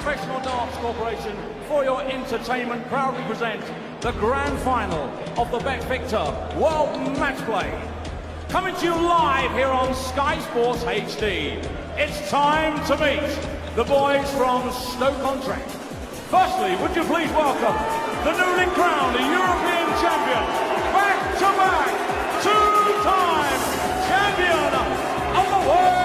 Professional Darts Corporation, for your entertainment, proudly present the grand final of the Bet Victor World Matchplay. Coming to you live here on Sky Sports HD. It's time to meet the boys from Stoke-on-Trent. Firstly, would you please welcome the newly crowned European champion, back-to-back, two-time champion of the world,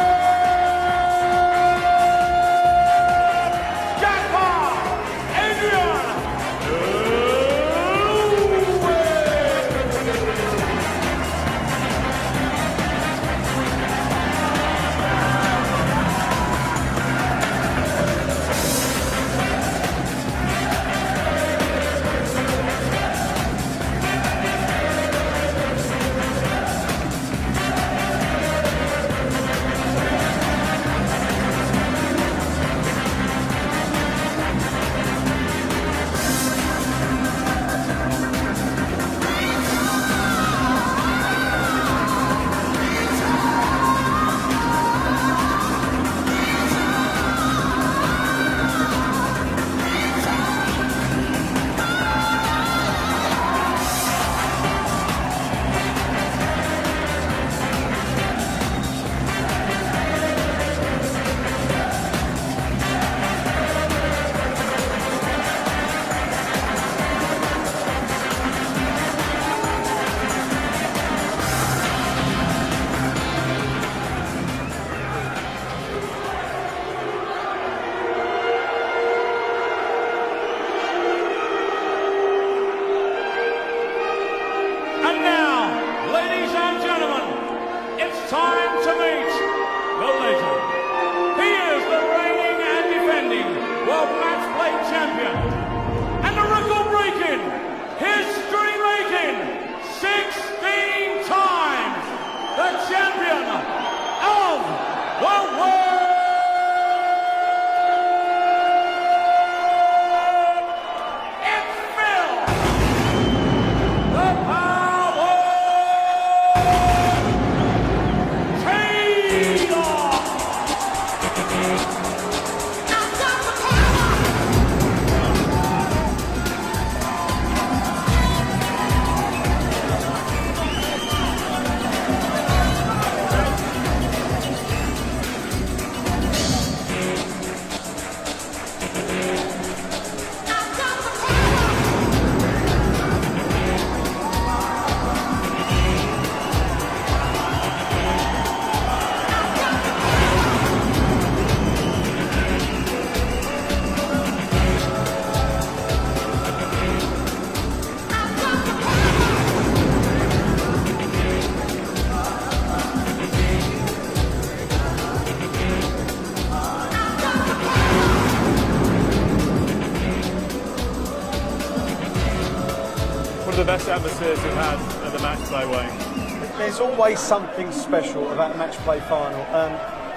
One of the best atmospheres we've had at the Matchplay, Wayne. There's always something special about a Matchplay final.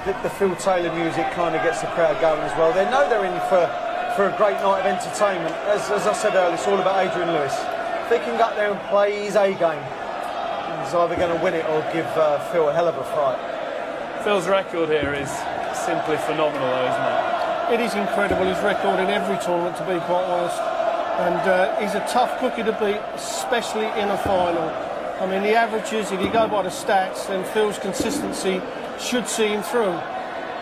The Phil Taylor music kind of gets the crowd going as well. They know they're in for a great night of entertainment. As I said earlier, it's all about Adrian Lewis. If he can go up there and play his A game, he's either going to win it or give Phil a hell of a fright. Phil's record here is simply phenomenal, though, isn't it? It is incredible, his record in every tournament, to be quite honest. And he's a tough cookie to beat, especially in a final. I mean, the averages, if you go by the stats, then Phil's consistency should see him through.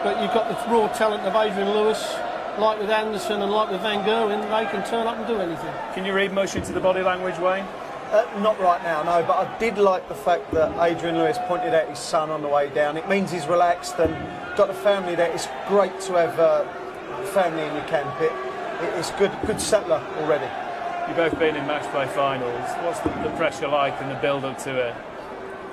But you've got the raw talent of Adrian Lewis, like with Anderson and like with Van Gerwen, they can turn up and do anything. Can you read much into the body language, Wayne? Not right now, no, but I did like the fact that Adrian Lewis pointed out his son on the way down. It means he's relaxed and got the family there. It's great to have family in your camp. It's good settler already. You've both been in Matchplay finals. What's the pressure like and the build-up to it?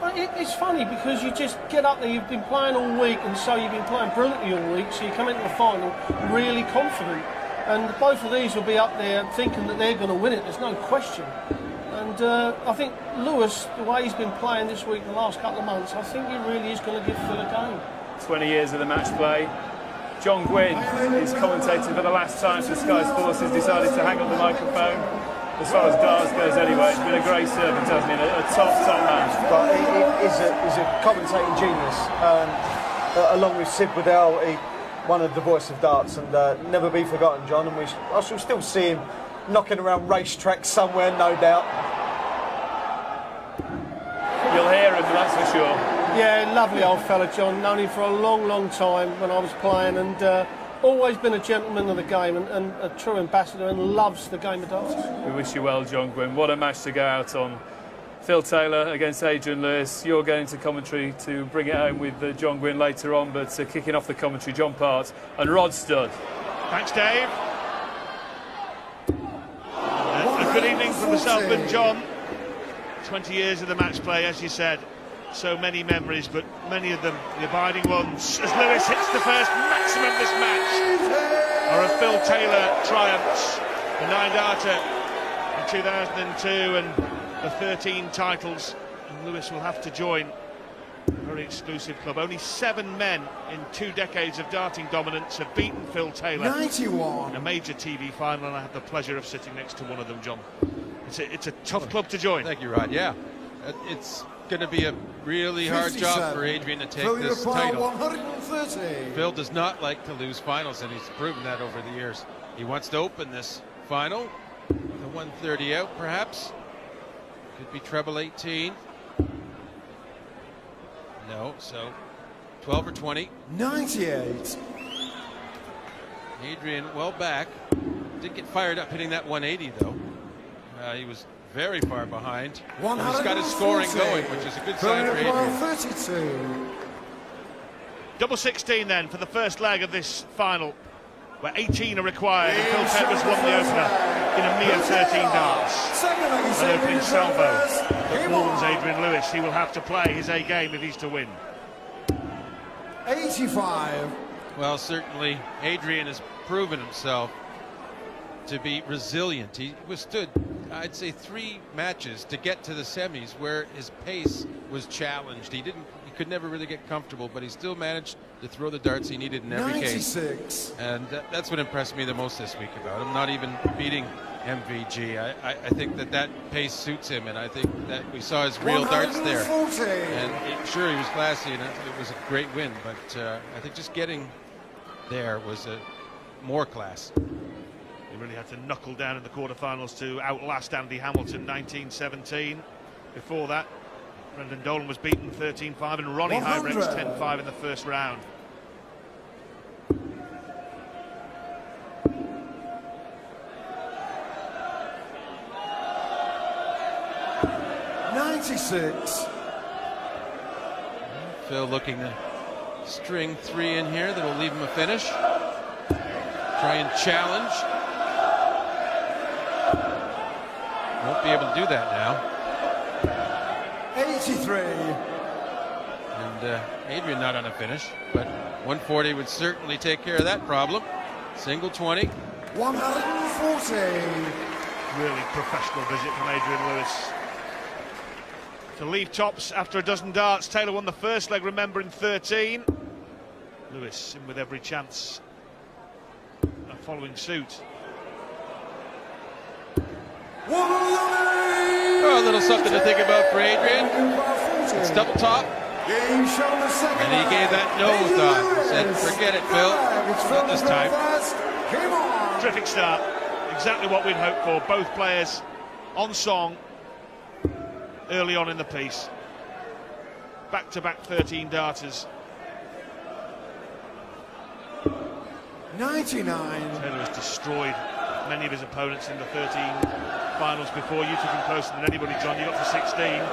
Well, it's funny because you just get up there, you've been playing all week, and so you've been playing brilliantly all week, so you come into the final really confident. And both of these will be up there thinking that they're going to win it, there's no question. And I think Lewis, the way he's been playing this week, the last couple of months, I think he really is going to give Phil a game. 20 years of the Matchplay. John Gwynn is commentating for the last time for Sky Sports, has decided to hang up the microphone. As far as darts goes anyway, it's been a great servant, hasn't he? A top man. But he's a commentating genius. Along with Sid Waddell, one of the voice of darts, and never be forgotten, John. And I shall still see him knocking around racetracks somewhere, no doubt. You'll hear him, that's for sure. Yeah, lovely old fella, John. Known him for a long, long time when I was playing, and always been a gentleman of the game and a true ambassador, and loves the game of darts. We wish you well, John Gwynn. What a match to go out on. Phil Taylor against Adrian Lewis. You're going to commentary to bring it home with John Gwynn later on, but kicking off the commentary, John Part and Rod Studd. Thanks, Dave. A good evening from the Southland, John. 20 years of the match play, as you said. So many memories, but many of them the abiding ones. As Lewis hits the first maximum of this match, are of Phil Taylor triumphs. The 9-darter in 2002 and the 13 titles. And Lewis will have to join a very exclusive club. Only 7 men in 2 decades of darting dominance have beaten Phil Taylor 91 in a major TV final, and I had the pleasure of sitting next to one of them, John. It's a tough club to join. Thank you, Rod. Yeah, it's going to be a really hard job for Adrian to take this title. 130. Phil does not like to lose finals, and he's proven that over the years. He wants to open this final, the 130 out, perhaps. Could be treble 18. No, so 12 or 20. 98. Adrian well back. Did get fired up hitting that 180 though. He was very far behind. And he's got his scoring going, which is a good sign for Adrian. 32. Double 16 then for the first leg of this final, where 18 are required, and Phil Taylor's won the opener in a mere 13 darts. An opening salvo that warns Adrian Lewis he will have to play his A game if he's to win. 85. Well, certainly Adrian has proven himself to be resilient. He withstood, I'd say, 3 matches to get to the semis where his pace was challenged. He could never really get comfortable, but he still managed to throw the darts he needed in every 96. case. And that's what impressed me the most this week about him, not even beating MVG. I think that pace suits him, and I think that we saw his real darts there. And sure, he was classy, and it was a great win, but I think just getting there was more class. He really had to knuckle down in the quarterfinals to outlast Andy Hamilton 1917. Before that, Brendan Dolan was beaten 13-5 and Ronnie Hybrex 10-5 in the first round. Phil looking to string 3 in here that will leave him a finish. Try and challenge. Won't be able to do that now. 83. And Adrian not on a finish, but 140 would certainly take care of that problem. Single 20. 140. Really professional visit from Adrian Lewis. To leave tops after a dozen darts. Taylor won the first leg, remember, in 13. Lewis in with every chance of following suit. Oh, a little something to think about for Adrian. It's double top. And he gave that no thought. He said, forget it, Phil. Not this time. Terrific start. Exactly what we'd hoped for. Both players on song early on in the piece. Back-to-back 13 darters. 99. Taylor has destroyed many of his opponents in the 13 finals before. You took him closer than anybody, John. You got to 16.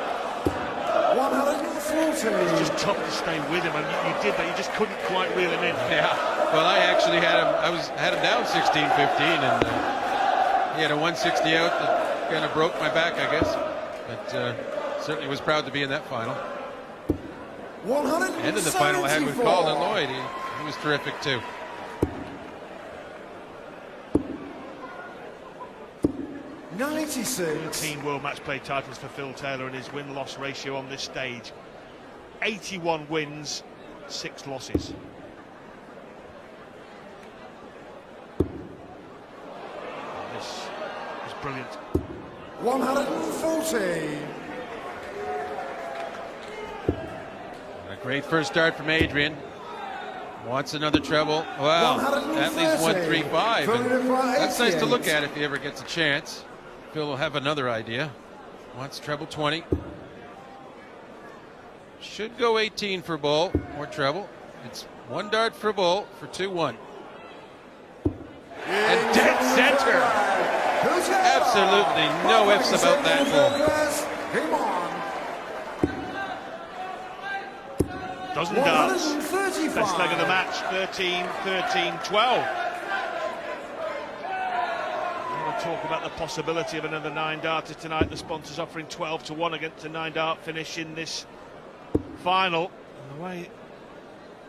140. It's just tough to stay with him, and you did that. You just couldn't quite reel him in. Yeah. Well, I actually had him. I had him down 16-15, and he had a 160 out that kind of broke my back, I guess. But certainly was proud to be in that final. 174. And in the final I had with Colin Lloyd. He was terrific too. 96. 13 World Match Play titles for Phil Taylor, and his win-loss ratio on this stage: 81 wins, 6 losses. This is brilliant. 140. A great first start from Adrian. Wants another treble. Wow, at least 135. And that's nice to look at if he ever gets a chance. Phil will have another idea. Wants treble 20. Should go 18 for bull or treble. It's one dart for bull for 2-1. And dead center. Absolutely no ifs about that bull. Dozen darts. Best leg of the match, 13, 13, 12. We'll talk about the possibility of another 9-darter tonight. The sponsors offering 12-1 against a 9-dart finish in this final. And the way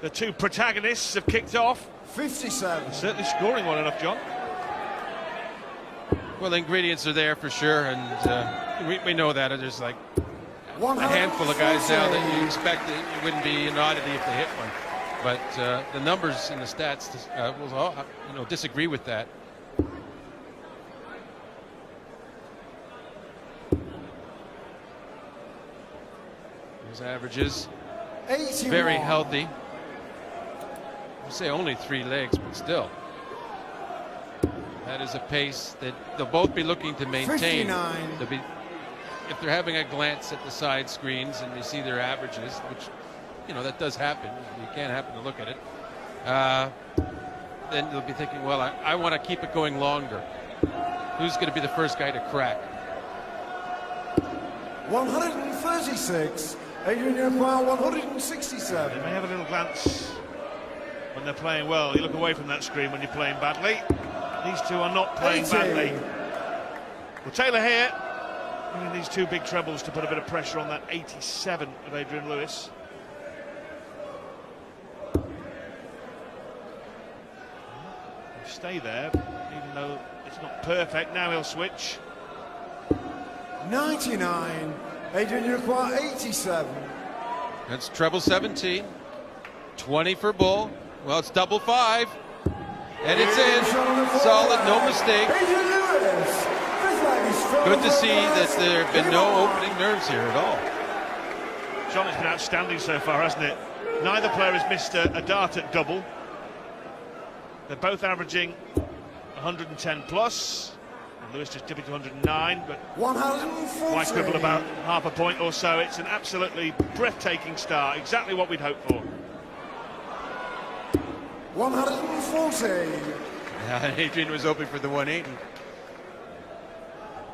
the two protagonists have kicked off. 57. Certainly scoring well enough, John. Well, the ingredients are there for sure, and we know that. There's like a handful of guys now that you expect it wouldn't be an oddity if they hit one. But the numbers and the stats will disagree with that. Those averages, 81. very healthy. I say only 3 legs, but still. That is a pace that they'll both be looking to maintain. 59. If they're having a glance at the side screens and you see their averages, which, that does happen. You can't happen to look at it. Then they'll be thinking, well, I want to keep it going longer. Who's going to be the first guy to crack? 136. Adrian Yarbrough, 167. They may have a little glance when they're playing well. You look away from that screen when you're playing badly. These two are not playing 80. badly. Well, Taylor here, using these two big trebles to put a bit of pressure on that 87 of Adrian Lewis. He'll stay there, even though it's not perfect. Now he'll switch. 99. Adrian Yarbrough, 87. That's treble 17. 20 for bull. Well, it's double 5. And it's in. Solid, no mistake. Good to see that there have been no opening nerves here at all. John, it's been outstanding so far, hasn't it? Neither player has missed a dart at double. They're both averaging 110 plus. And Lewis just dipping to 109, but 140. why quibble about half a point or so? It's an absolutely breathtaking start, exactly what we'd hoped for. 140. Yeah, Adrian was hoping for the 180.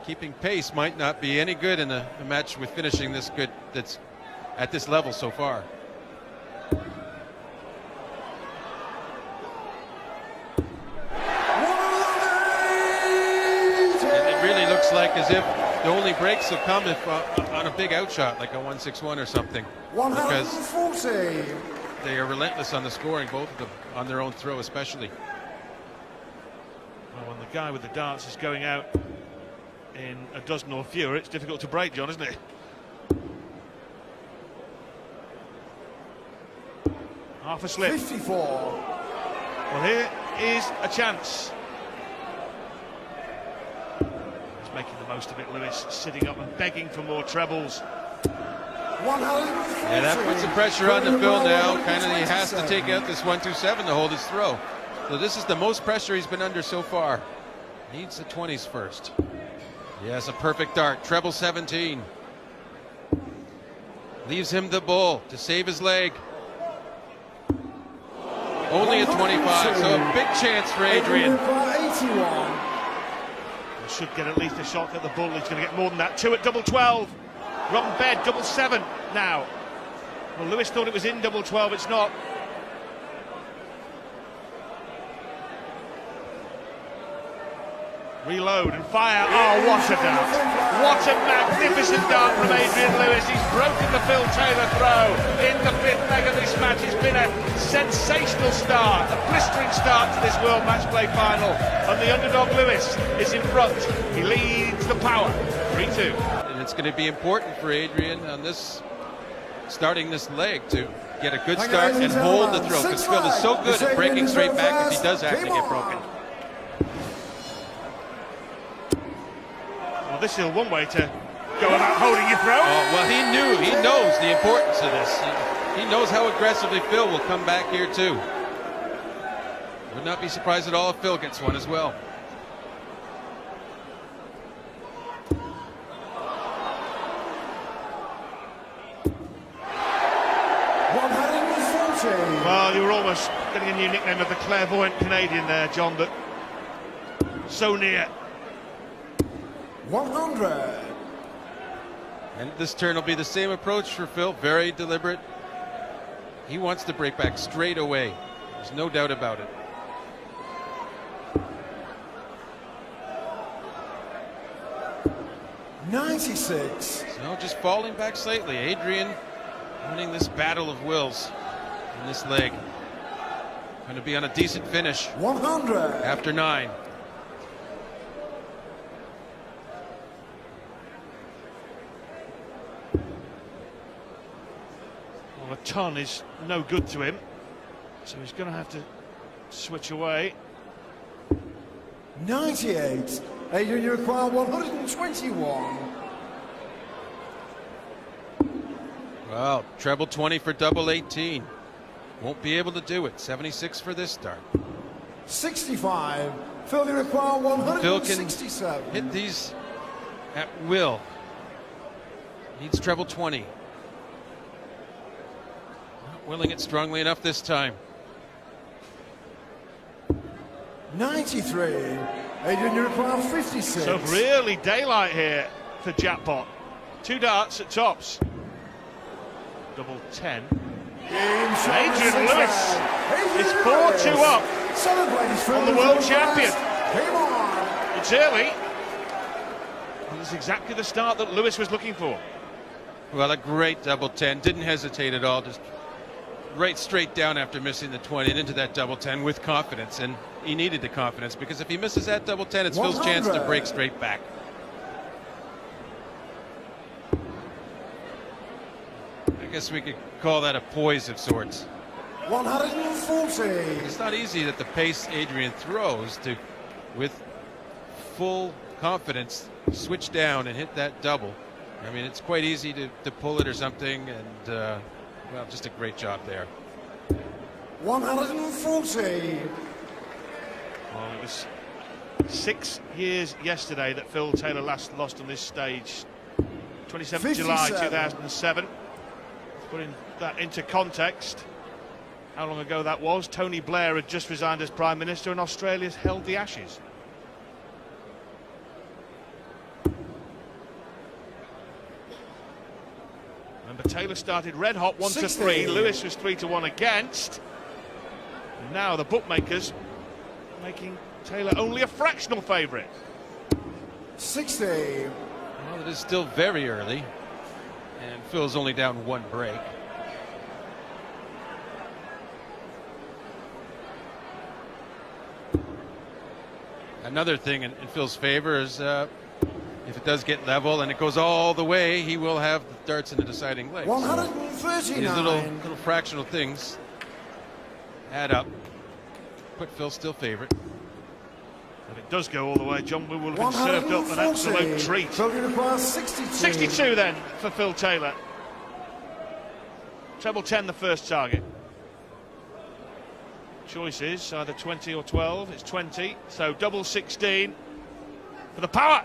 Keeping pace might not be any good in a match with finishing this good that's at this level so far. It really looks like as if the only breaks will come if on a big outshot like a 161 or something. 140. They are relentless on the scoring, both of them, on their own throw especially. Well, when the guy with the darts is going out in a dozen or fewer, it's difficult to break, John, isn't it? Half a slip. 54. Well, here is a chance. He's making the most of it, Lewis, sitting up and begging for more trebles. 140. Yeah, that puts the pressure on the Phil now. Kind of, he has to take out this 127 to hold his throw. So this is the most pressure he's been under so far. Needs the 20s first. Yes, a perfect dart. Treble 17. Leaves him the bull to save his leg. Only a 25, so a big chance for Adrian. 81. He should get at least a shot at the bull. He's going to get more than that. 2 at double 12. Rotten bed, double 7 now. Well, Lewis thought it was in double 12. It's not. Reload and fire. Oh, what a dart. What a magnificent dart from Adrian Lewis. He's broken the Phil Taylor throw in the 5th leg of this match. It's been a sensational start, a blistering start to this World Matchplay final. And the underdog Lewis is in front. He leads the power, 3-2. And it's going to be important for Adrian on this, starting this leg, to get a good start and hold the throw, because Phil is so good at breaking straight back if he does actually get broken. Well, this is one way to go about holding your throw. Oh, well, he knows the importance of this. He knows how aggressively Phil will come back here too. Would not be surprised at all if Phil gets one as well. Well, you were almost getting a new nickname of the clairvoyant Canadian there, John, but so near. 100. And this turn will be the same approach for Phil, very deliberate. He wants to break back straight away. There's no doubt about it. $96. So just falling back slightly. Adrian winning this battle of wills in this leg. Going to be on a decent finish 100. after 9. Well, a ton is no good to him, so he's going to have to switch away. 98. Adrian, you require 121. Well, treble 20 for double 18. Won't be able to do it. 76 for this start. 65. Phil, you require Phil can 167. hit these at will. Needs treble 20. Not willing it strongly enough this time. 93. Adrian, you require 56. So really daylight here for Jackpot. 2 darts at tops. Double 10. Adrian Lewis is 4-2 up on the world champion. It's early. And it's exactly the start that Lewis was looking for. Well, a great double 10. Didn't hesitate at all. Just right straight down after missing the 20 and into that double 10 with confidence. And he needed the confidence, because if he misses that double 10, it's 100. Phil's chance to break straight back. I guess we could call that a poise of sorts. 140. It's not easy at the pace Adrian throws to, with full confidence, switch down and hit that double. I mean, it's quite easy to pull it or something, and well, just a great job there. 140. Well, it was 6 years yesterday that Phil Taylor last lost on this stage. 27th July 2007. Putting that into context, how long ago that was. Tony Blair had just resigned as Prime Minister and Australia's held the Ashes. Remember, Taylor started red hot 1-3. Lewis was 3-1 against. And now the bookmakers making Taylor only a fractional favourite. 60. Well, it is still very early, and Phil's only down 1 break. Another thing in Phil's favor is if it does get level and it goes all the way, he will have the darts in the deciding leg. 139. So these little fractional things add up. Put Phil still favorite. If it does go all the way, John, we will have been served up an absolute treat. 62. 62 then for Phil Taylor. Treble 10 the first target. Choices either 20 or 12. It's 20, so double 16 for the power.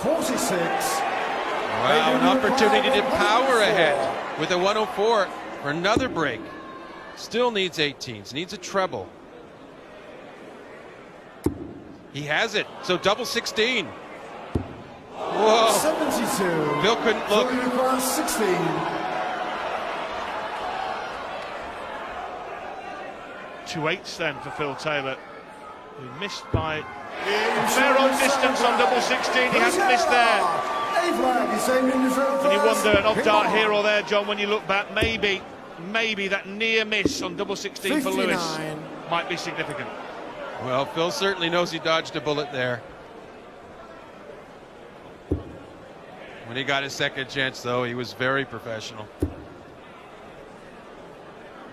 46. Wow, an opportunity to power ahead with a 104 for another break. Still needs 18s, needs a treble. He has it, so double 16. Whoa. 72. Phil couldn't look. 16. Two 8s then for Phil Taylor, who missed by a fair old distance on double 16. He hasn't missed there. And you wonder, an off dart here or there, John, when you look back, maybe that near miss on double 16 for Lewis might be significant. Well, Phil certainly knows he dodged a bullet there. When he got his second chance, though, he was very professional.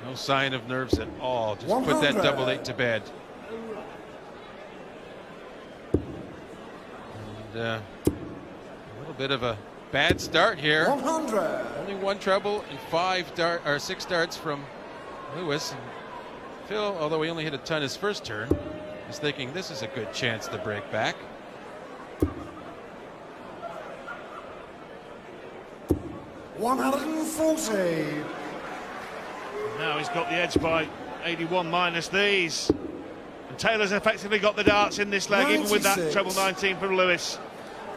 No sign of nerves at all. Just 100. Put that double 8 to bed. And a little bit of a bad start here. 100. Only 1 treble and 6 darts from Lewis. And Phil, although he only hit a ton his first turn, is thinking this is a good chance to break back. $140. Now he's got the edge by 81 minus these. And Taylor's effectively got the darts in this leg, even with that 96. treble 19 from Lewis.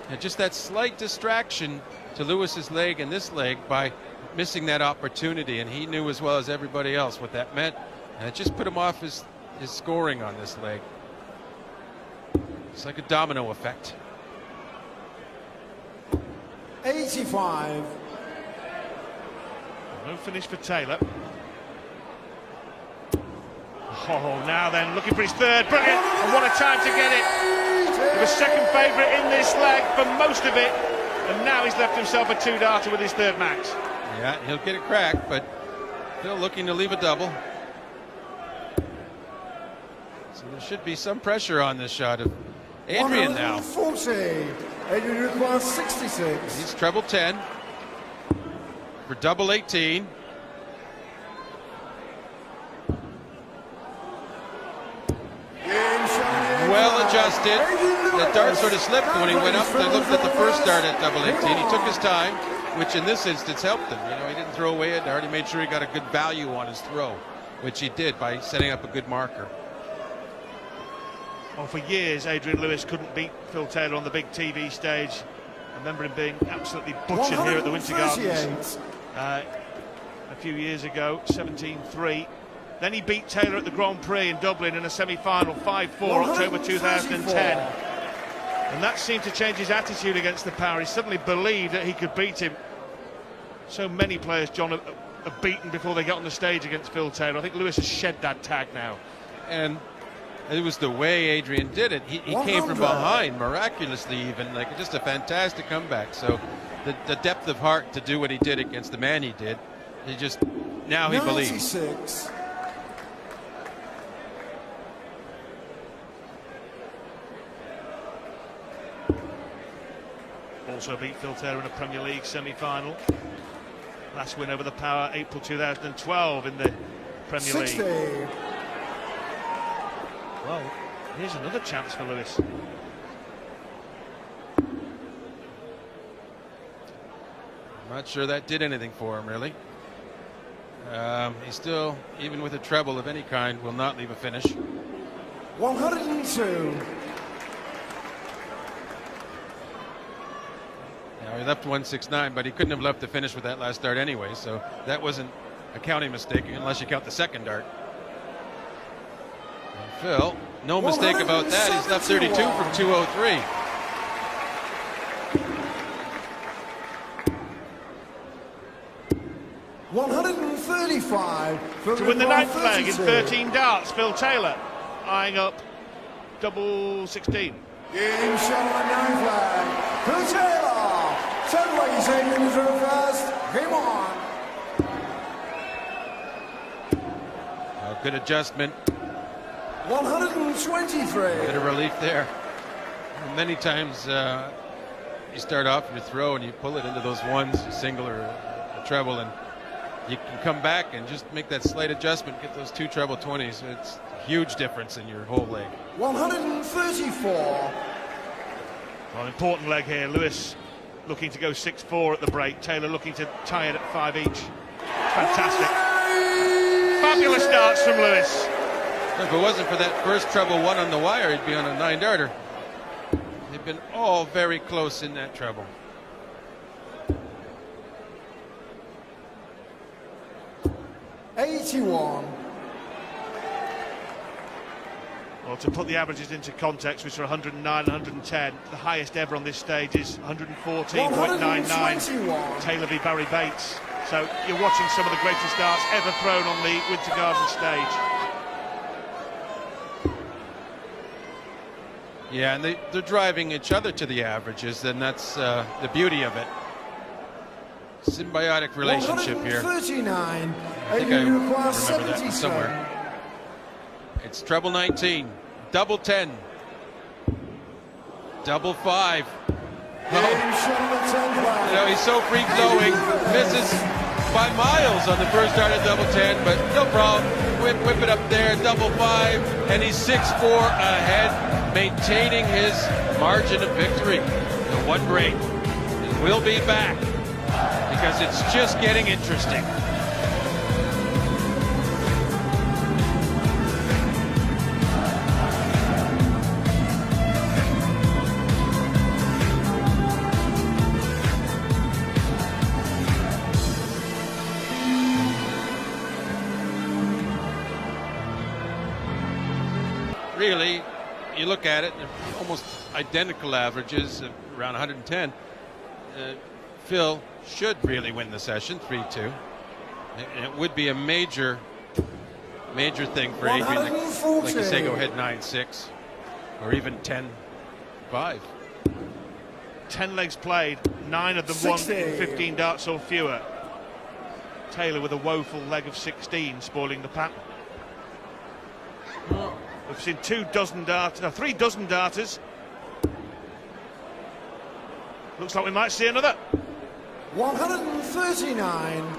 And just that slight distraction to Lewis's leg and this leg by missing that opportunity, and he knew as well as everybody else what that meant, and it just put him off his scoring on this leg. It's like a domino effect. 85. No finish for Taylor. Oh, now then, looking for his third. Brilliant, and what a time to get it. He was second favourite in this leg for most of it, and now he's left himself a 2-darter with his third max. Yeah, he'll get it cracked, but still looking to leave a double. So there should be some pressure on this shot of Adrian now. 140. Adrian requires 66. He's treble 10 for double 18. Well adjusted. The dart sort of slipped when he went up. They looked at the first dart at double 18. He took his time, which in this instance helped him. You know, he didn't throw away a dart. He made sure he got a good value on his throw, which he did by setting up a good marker. Well, for years, Adrian Lewis couldn't beat Phil Taylor on the big TV stage. I remember him being absolutely butchered here at the Winter Gardens a few years ago, 17-3. Then he beat Taylor at the Grand Prix in Dublin in a semi-final, 5-4, October 2010. And that seemed to change his attitude against the power. He suddenly believed that he could beat him. So many players, John, have beaten before they get on the stage against Phil Taylor. I think Lewis has shed that tag now. And it was the way Adrian did it. He came from behind, miraculously even, like just a fantastic comeback. So the depth of heart to do what he did against the man he did, now he believes. 96. Also beat Phil Taylor in a Premier League semi-final. Last win over the Power, April 2012 in the Premier 60. League. Well, here's another chance for Lewis. I'm not sure that did anything for him, really. He still, even with a treble of any kind, will not leave a finish. 102. Now, he left 169, but he couldn't have left the finish with that last dart anyway, so that wasn't a counting mistake, unless you count the second dart. And Phil, no mistake about that. He's left 32 from 203. To win the ninth leg in 13 darts, Phil Taylor eyeing up double 16. Game show on ninth flag. Phil Taylor. Third leg is Adrian is first. Game on. Good adjustment. 123. Bit of relief there. Many times you start off your throw and you pull it into those ones, a single or a treble, and you can come back and just make that slight adjustment, get those two treble 20s. It's a huge difference in your whole leg. 134. Well, an important leg here. Lewis looking to go 6-4 at the break. Taylor looking to tie it at 5 each. Fantastic. Fabulous darts from Lewis. If it wasn't for that first treble one on the wire, he'd be on a 9-darter. They've been all very close in that treble. Well, to put the averages into context, which are 109 and 110, the highest ever on this stage is 114.99. Taylor v Barry Bates. So you're watching some of the greatest darts ever thrown on the Winter Garden stage. Yeah, and they're driving each other to the averages, and that's the beauty of it. Symbiotic relationship here. 139. I think I remember that from somewhere. It's treble 19, double 10, double 5. Oh. You know, he's so free-flowing, misses by miles on the first dart at double 10, but no problem. whip it up there, double five, and he's 6-4 ahead, maintaining his margin of victory. The one break. And we'll be back because it's just getting interesting. Really, you look at it, almost identical averages, around 110. Phil should really win the session, 3-2. And it would be a major thing for Adrian to, like you say, go ahead 9-6, or even 10-5. 10 legs played, 9 of them won in 15 darts or fewer. Taylor with a woeful leg of 16, spoiling the pattern. We've seen 3 dozen darters. Looks like we might see another. 139.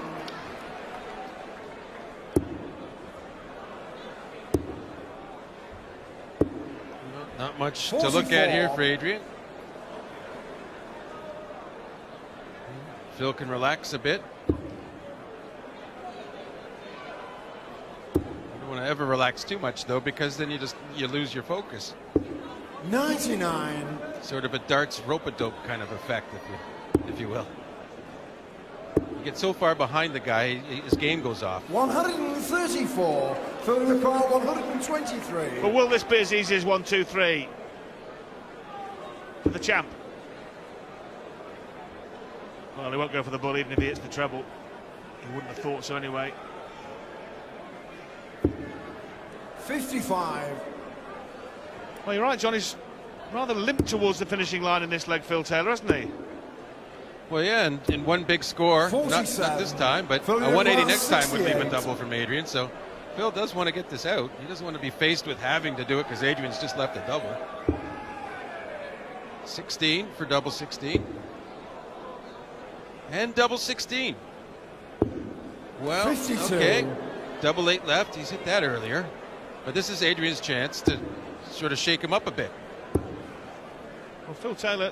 Not much to look at here for Adrian. Phil can relax a bit. Don't want to ever relax too much though, because then you lose your focus. 99. Sort of a darts rope-a-dope kind of effect, if you will. You get so far behind the guy, his game goes off. 134. Phil require 123. But will this be as easy as 1, 2, 3 for the champ? Well, he won't go for the bull even if he hits the treble. He wouldn't have thought so anyway. 55. Well, you're right, John. He's rather limped towards the finishing line in this leg, Phil Taylor, hasn't he? Well, yeah, and in one big score, not this time, but a 180 next time would leave a double from Adrian. So Phil does want to get this out. He doesn't want to be faced with having to do it because Adrian's just left a double. 16 for double 16. And double 16. Well, 52. Okay. Double 8 left. He's hit that earlier. But this is Adrian's chance to sort of shake him up a bit. Well, Phil Taylor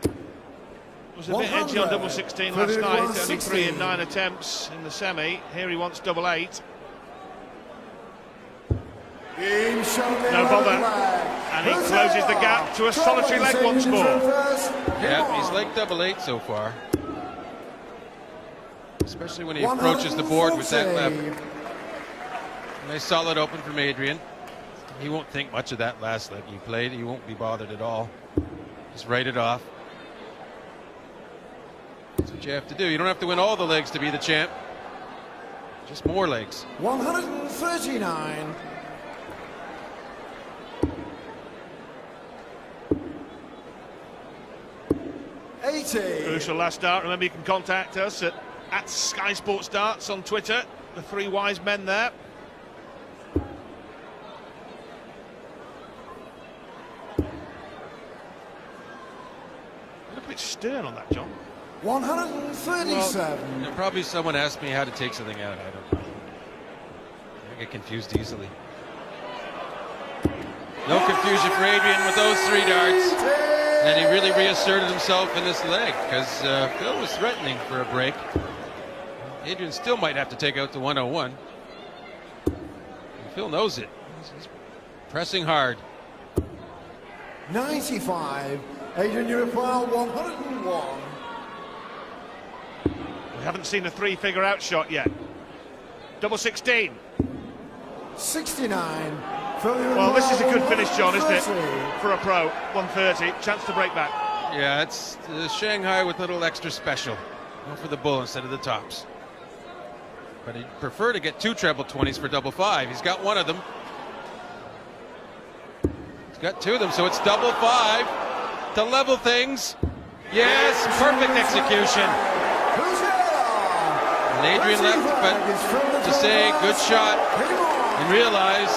was a bit edgy on double 16 last night. Only 3 in 9 attempts in the semi. Here he wants double 8. No bother. And he closes the gap to a solitary leg once more. Yeah, he's like double 8 so far. Especially when he approaches the board with that left. Nice solid open from Adrian. He won't think much of that last leg he played. He won't be bothered at all. Just write it off. That's what you have to do. You don't have to win all the legs to be the champ. Just more legs. 139. Crucial last start. Remember, you can contact us at Sky Sports Darts on Twitter. The 3 wise men there. Look a bit stern on that, John. 137. Well, probably someone asked me how to take something out. I don't know. I get confused easily. No confusion for Adrian with those 3 darts. And he really reasserted himself in this leg because Phil was threatening for a break. Adrian still might have to take out the 101. And Phil knows it. He's pressing hard. 95. Adrian, you require 101. We haven't seen a 3-figure outshot yet. Double 16. 69. Well, this is a good finish, John, isn't it? For a pro. 130. Chance to break back. Yeah, it's Shanghai with a little extra special. Go for the bull instead of the tops. But he'd prefer to get 2 treble 20s for double 5. He's got 1 of them. He's got 2 of them, so it's double 5 to level things. Yes, perfect execution. And Adrian left, but to say good shot and realize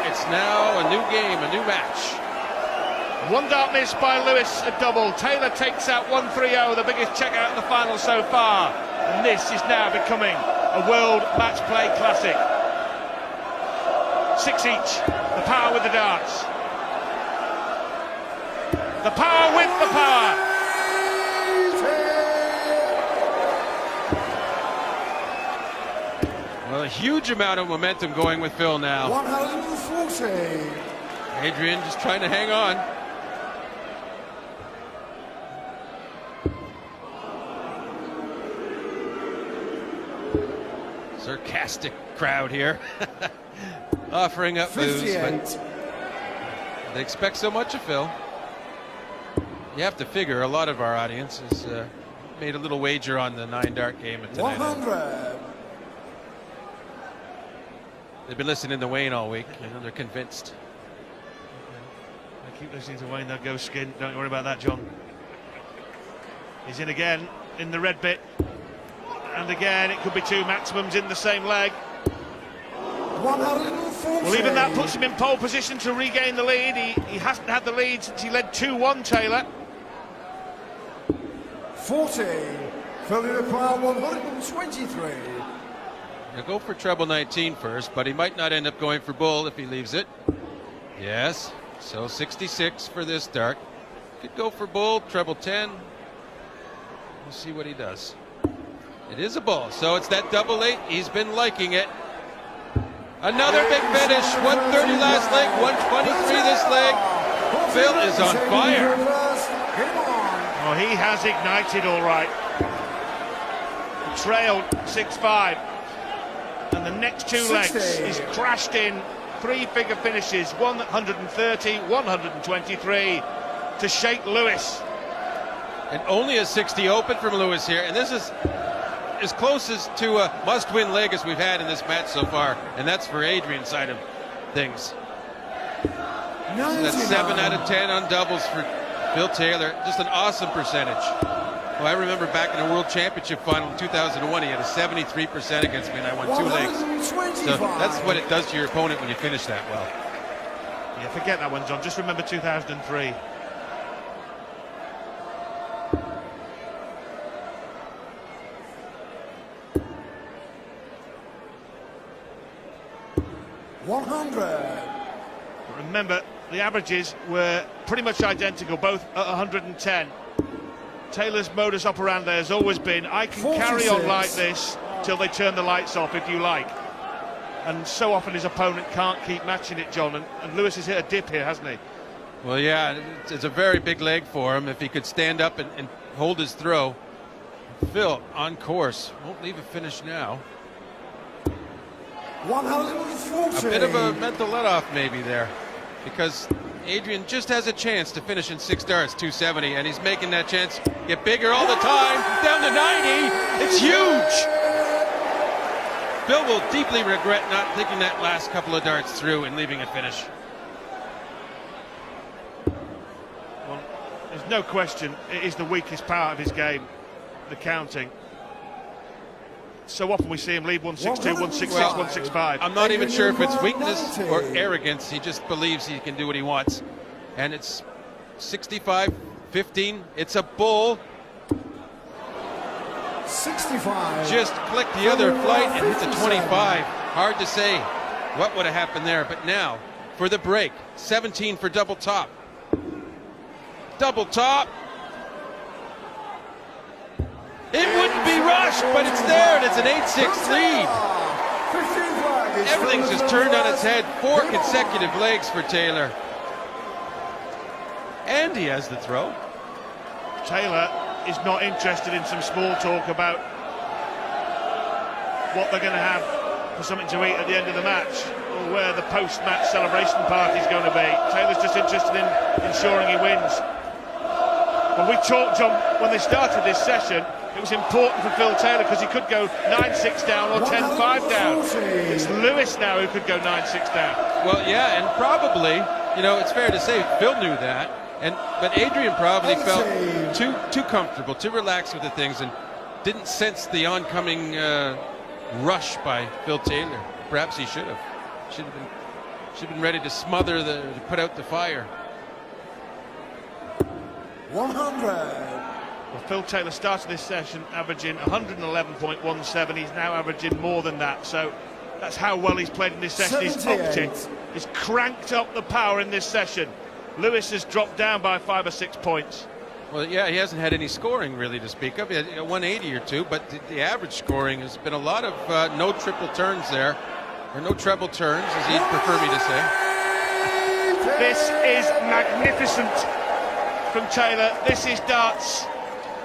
it's now a new game, a new match. 1 dart miss by Lewis, a double. Taylor takes out 130, the biggest checkout in the final so far. And this is now becoming a World Match Play classic. 6 each. The power with the darts. The power with the power. Well, a huge amount of momentum going with Phil now. 140. Adrian just trying to hang on. Sarcastic crowd here. Offering up moves, but they expect so much of Phil. You have to figure a lot of our audience has made a little wager on the 9-dart game at tonight. 100. They've been listening to Wayne all week, and they're convinced. I keep listening to Wayne, they'll go skin. Don't you worry about that, John. He's in again, in the red bit. And again, it could be 2 maximums in the same leg. 140. Well, even that puts him in pole position to regain the lead. He hasn't had the lead since he led 2-1, Taylor. 40. Filling the crowd 123. He'll go for treble 19 first, but he might not end up going for bull if he leaves it. Yes, so 66 for this dart. Could go for bull, treble 10. We'll see what he does. It is a bull, so it's that double 8. He's been liking it. Another big finish. 130 last leg, 123 this leg. Phil is on fire. Oh, he has ignited all right. Trailed 6-5. And the next 2 legs, he's crashed in 3-figure finishes, 130, 123 to shake Lewis. And only a 60 open from Lewis here, and this is as close as to a must-win leg as we've had in this match so far, and that's for Adrian's side of things. So that's 7 out of 10 on doubles for Phil Taylor. Just an awesome percentage. Well, I remember back in the World Championship final in 2001, he had a 73% against me, and I won 2 legs. So that's what it does to your opponent when you finish that well. Yeah, forget that one, John. Just remember 2003. Remember, the averages were pretty much identical, both at 110. Taylor's modus operandi has always been, I can 46. carry on like this till they turn the lights off, if you like. And so often his opponent can't keep matching it, John. And Lewis has hit a dip here, hasn't he? Well, yeah, it's a very big leg for him if he could stand up and hold his throw. Phil on course, won't leave a finish now. 140. A bit of a mental let-off maybe there, because Adrian just has a chance to finish in 6 darts, 270, and he's making that chance get bigger all the time. Down to 90, it's huge. Phil will deeply regret not thinking that last couple of darts through and leaving a finish. Well, there's no question it is the weakest part of his game, the counting. So often we see him lead 162, 166, 165. I'm not even sure if it's weakness or arrogance. He just believes he can do what he wants. And it's 65, 15. It's a bull. 65. Just click the other flight and hit the 25. Hard to say what would have happened there. But now for the break, 17 for double top. Double top. It wouldn't be rushed, but it's there, and it's an 8-6 lead. Everything's just turned on its head. 4 consecutive legs for Taylor. And he has the throw. Taylor is not interested in some small talk about what they're going to have for something to eat at the end of the match, or where the post-match celebration party is going to be. Taylor's just interested in ensuring he wins. When we talked, John, when they started this session, it was important for Phil Taylor because he could go 9-6 down or 10-5 down. It's Lewis now who could go 9-6 down. Well, yeah, and probably, you know, it's fair to say Phil knew that, but Adrian probably felt too comfortable, too relaxed with the things, and didn't sense the oncoming rush by Phil Taylor. Perhaps he should have. Should have been ready to to put out the fire. 100. Well, Phil Taylor started this session averaging 111.17. He's now averaging more than that. So That's how well he's played in this session. He's upped it. He's cranked up the power in this session. Lewis has dropped down by 5 or 6 points. Well, yeah, he hasn't had any scoring really to speak of. He had 180 or two, but the average scoring has been a lot of no triple turns there, or no treble turns, as he'd prefer me to say. This is magnificent from Taylor. This is darts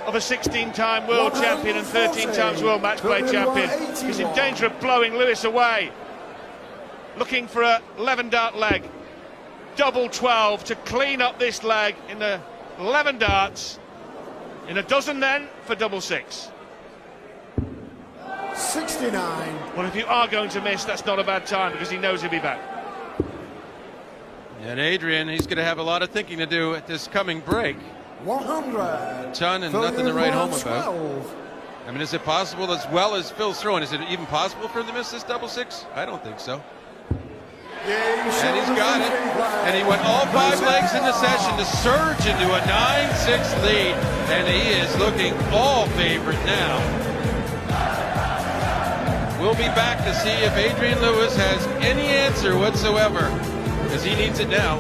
of a 16-time world champion and 13 times world match play champion. He's in danger of blowing Lewis away. Looking for a 11-dart leg. Double 12 to clean up this leg in the 11 darts. In a dozen then for double 6. 69. Well, if you are going to miss, that's not a bad time because he knows he'll be back. And Adrian, he's going to have a lot of thinking to do at this coming break. 100. A ton and nothing to write home about. I mean, is it possible, as well as Phil's throwing, is it even possible for him to miss this double 6? I don't think so. And he's got it. And he went all 5 legs in the session to surge into a 9-6 lead. And he is looking all favorite now. We'll be back to see if Adrian Lewis has any answer whatsoever, because he needs it now.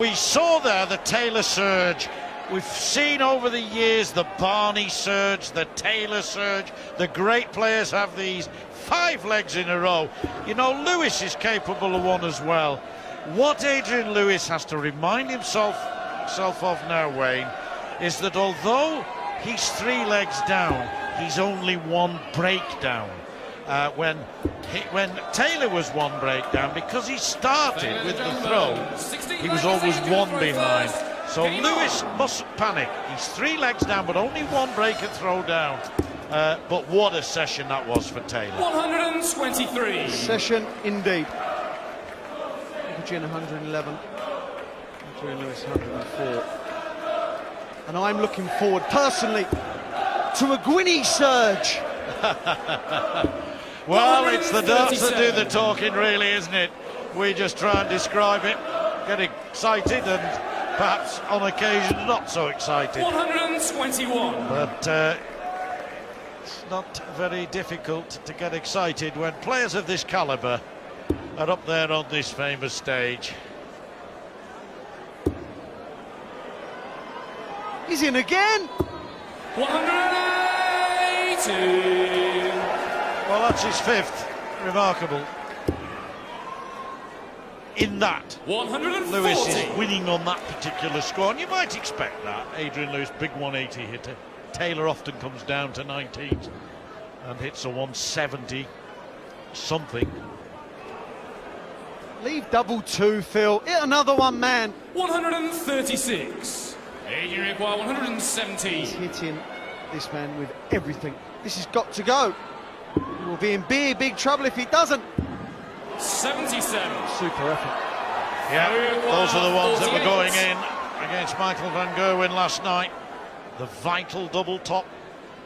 We saw there the Taylor surge. We've seen over the years the Barney surge, the Taylor surge. The great players have these 5 legs in a row. You know, Lewis is capable of one as well. What Adrian Lewis has to remind himself of now, Wayne, is that although he's 3 legs down, he's only 1 breakdown. When Taylor was 1 breakdown, because he started with the throw, he was always 1 behind. So Lewis mustn't panic. He's 3 legs down, but only 1 break and throw down. But what a session that was for Taylor. 123. Session indeed. Virgin 111. Adrian Lewis 104. And I'm looking forward personally to a Gwynny surge. Well, it's the darts that do the talking, really, isn't it? We just try and describe it, get excited, and perhaps on occasion not so excited. 121. But it's not very difficult to get excited when players of this calibre are up there on this famous stage. He's in again. 180. Well, that's his 5th. Remarkable. In that, 140. Lewis is winning on that particular score, and you might expect that. Adrian Lewis, big 180 hitter. Taylor often comes down to 19s and hits a 170 something. Leave double 2, Phil. Hit another one, man. 136. Adrian require 170. He's hitting this man with everything. This has got to go. He will be in big trouble if he doesn't. 77. Super effort. Yeah, those are the ones that were going in against Michael van Gerwen last night. The vital double top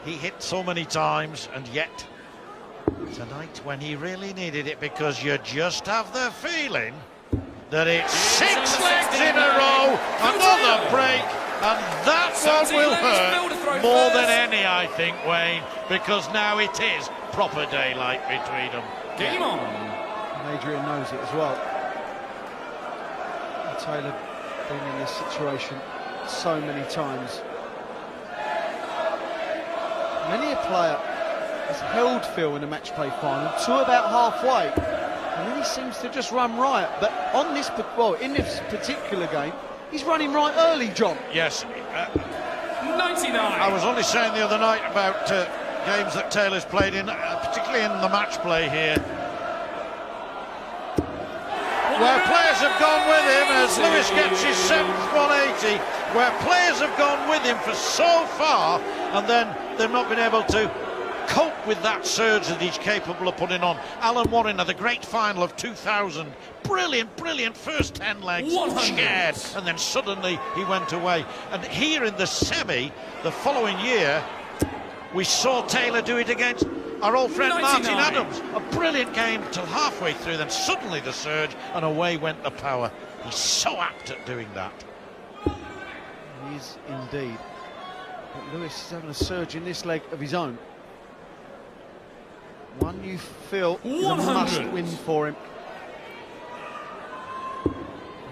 he hit so many times, and yet tonight when he really needed it, because you just have the feeling that it's 6 legs in a row, another break, and that one will hurt more than any, I think, Wayne, because now it is proper daylight between them. Game on. And Adrian knows it as well. And Taylor been in this situation so many times. Many a player has held Phil in a match play final to about halfway, and then he seems to just run riot. But on this, in this particular game, he's running right early, John. Yes. 99. I was only saying the other night about games that Taylor's played in, particularly in the match play here, where players have gone with him as Lewis gets his 7th 180, where players have gone with him for so far, and then they've not been able to cope with that surge that he's capable of putting on. Alan Warren had the great final of 2000. Brilliant first 10 legs, scared, and then suddenly he went away. And here in the semi, the following year, we saw Taylor do it against our old friend 99. Martin Adams. A brilliant game till halfway through, then suddenly the surge, and away went the power. He's so apt at doing that. He is indeed. But Lewis is having a surge in this leg of his own. One you feel is a must-win for him.